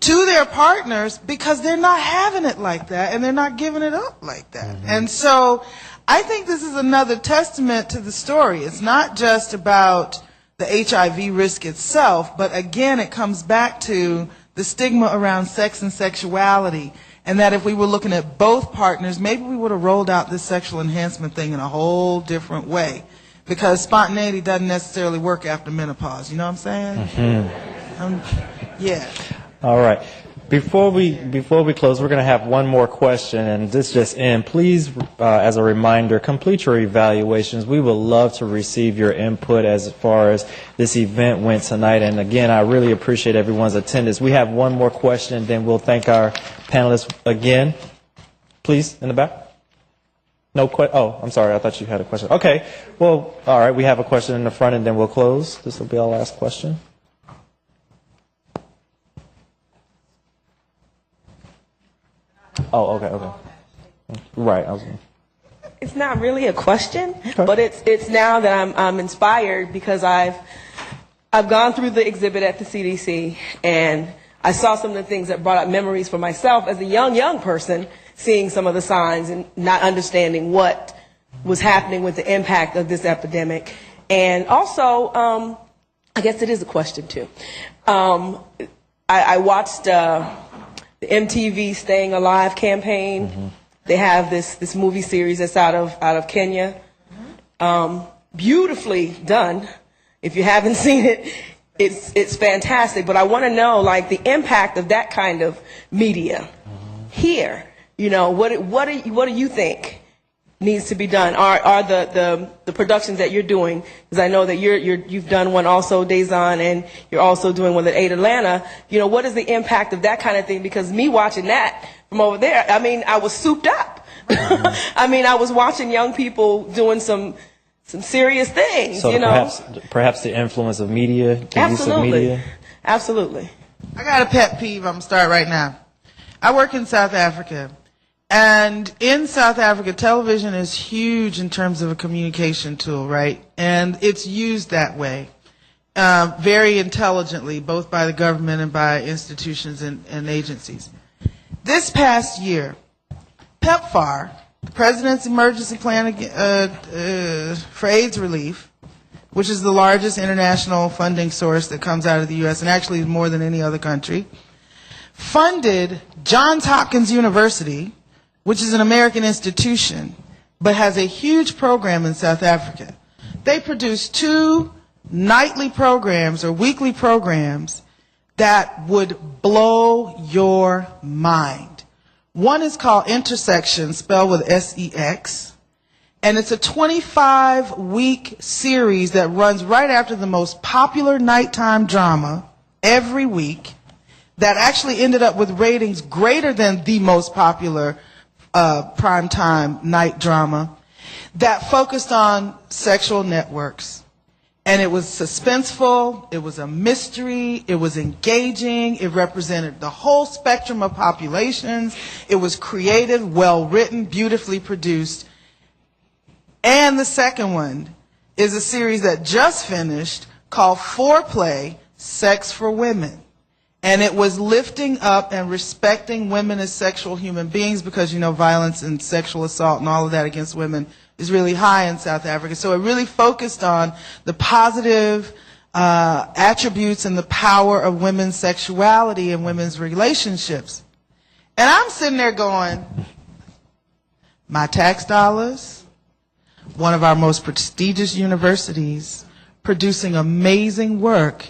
to their partners because they're not having it like that and they're not giving it up like that. And so I think this is another testament to the story. It's not just about the HIV risk itself, but again, it comes back to the stigma around sex and sexuality And that if we were looking at both partners, maybe we would have rolled out this sexual enhancement thing in a whole different way. Because spontaneity doesn't necessarily work after menopause. You know what I'm saying? Mm-hmm. Yeah. All right. Before we close, we're going to have one more question, and this just in. Please, as a reminder, complete your evaluations. We would love to receive your input as far as this event went tonight. And again, I really appreciate everyone's attendance. We have one more question, and then we'll thank our panelists again. Please, in the back. No question. Oh, I'm sorry. I thought you had a question. Okay. Well, all right. We have a question in the front, and then we'll close. This will be our last question. Oh, okay. Right. It's not really a question, but it's now that I'm inspired because I've gone through the exhibit at the CDC and I saw some of the things that brought up memories for myself as a young person, seeing some of the signs and not understanding what was happening with the impact of this epidemic. And also, I guess it is a question too. I watched the MTV Staying Alive campaign. Mm-hmm. They have this movie series that's out of Kenya. Beautifully done. If you haven't seen it, it's fantastic. But I want to know, like, the impact of that kind of media here. You know, what do you think needs to be done? Are the productions that you're doing? Because I know that you've done one also, Dazon, and you're also doing one at 8 Atlanta. You know, what is the impact of that kind of thing? Because me watching that from over there, I mean, I was souped up. I mean, I was watching young people doing some serious things. So you know, perhaps the influence of media, the use of media. Absolutely. I got a pet peeve. I'm gonna start right now. I work in South Africa. And in South Africa, television is huge in terms of a communication tool, right? And it's used that way, very intelligently, both by the government and by institutions and agencies. This past year, PEPFAR, the President's Emergency Plan for AIDS Relief, which is the largest international funding source that comes out of the U.S. and actually more than any other country, funded Johns Hopkins University, which is an American institution, but has a huge program in South Africa. They produce 2 nightly programs or weekly programs that would blow your mind. One is called Intersection, spelled with S-E-X, and it's a 25-week series that runs right after the most popular nighttime drama every week that actually ended up with ratings greater than the most popular primetime night drama that focused on sexual networks. And it was suspenseful, it was a mystery, it was engaging, it represented the whole spectrum of populations, it was creative, well written, beautifully produced. And the second one is a series that just finished called Foreplay, Sex for Women. And it was lifting up and respecting women as sexual human beings because, you know, violence and sexual assault and all of that against women is really high in South Africa. So it really focused on the positive attributes and the power of women's sexuality and women's relationships. And I'm sitting there going, my tax dollars, one of our most prestigious universities, producing amazing work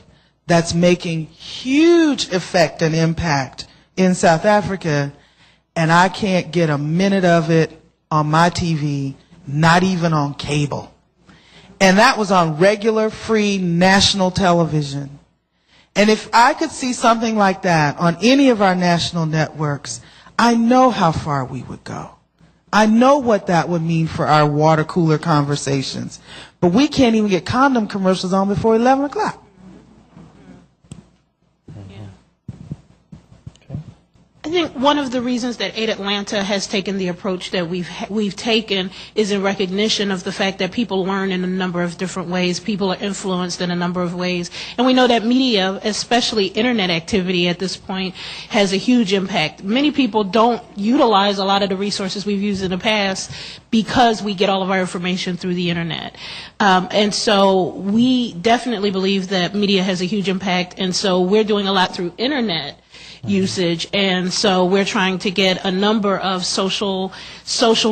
that's making huge effect and impact in South Africa, and I can't get a minute of it on my TV, not even on cable. And that was on regular, free, national television. And if I could see something like that on any of our national networks, I know how far we would go. I know what that would mean for our water cooler conversations. But we can't even get condom commercials on before 11 o'clock. I think one of the reasons that 8 Atlanta has taken the approach that we've taken is in recognition of the fact that people learn in a number of different ways. People are influenced in a number of ways. And we know that media, especially internet activity at this point, has a huge impact. Many people don't utilize a lot of the resources we've used in the past because we get all of our information through the internet. And so we definitely believe that media has a huge impact. And so we're doing a lot through internet usage, and so we're trying to get a number of social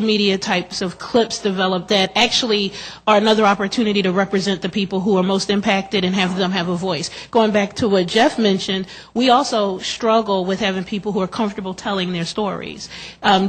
media types of clips developed that actually are another opportunity to represent the people who are most impacted and have them have a voice. Going back to what Jeff mentioned, we also struggle with having people who are comfortable telling their stories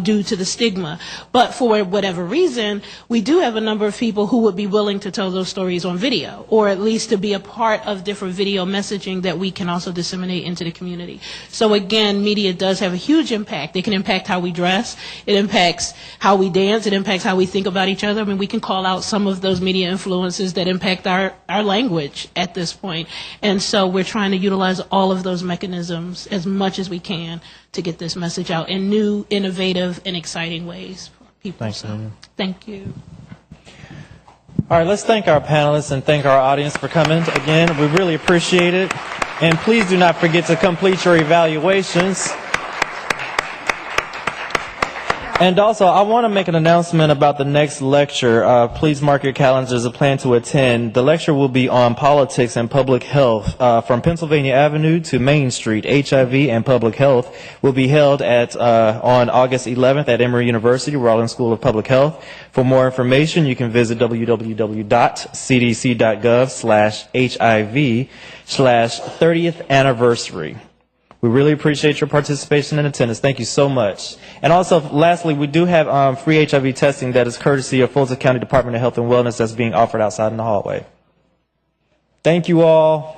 due to the stigma. But for whatever reason, we do have a number of people who would be willing to tell those stories on video, or at least to be a part of different video messaging that we can also disseminate into the community. So again, media does have a huge impact. It can impact how we dress. It impacts how we dance. It impacts how we think about each other. I mean, we can call out some of those media influences that impact our language at this point. And so we're trying to utilize all of those mechanisms as much as we can to get this message out in new, innovative, and exciting ways for people. Thanks, so, Neena. thank you. All right, let's thank our panelists and thank our audience for coming again. We really appreciate it. And please do not forget to complete your evaluations. And also, I want to make an announcement about the next lecture. Please mark your calendars as a plan to attend. The lecture will be on politics and public health. From Pennsylvania Avenue to Main Street, HIV and public health will be held on August 11th at Emory University, Rollins School of Public Health. For more information, you can visit www.cdc.gov/HIV/30th anniversary. We really appreciate your participation and attendance. Thank you so much. And also, lastly, we do have free HIV testing that is courtesy of Fulton County Department of Health and Wellness that's being offered outside in the hallway. Thank you all.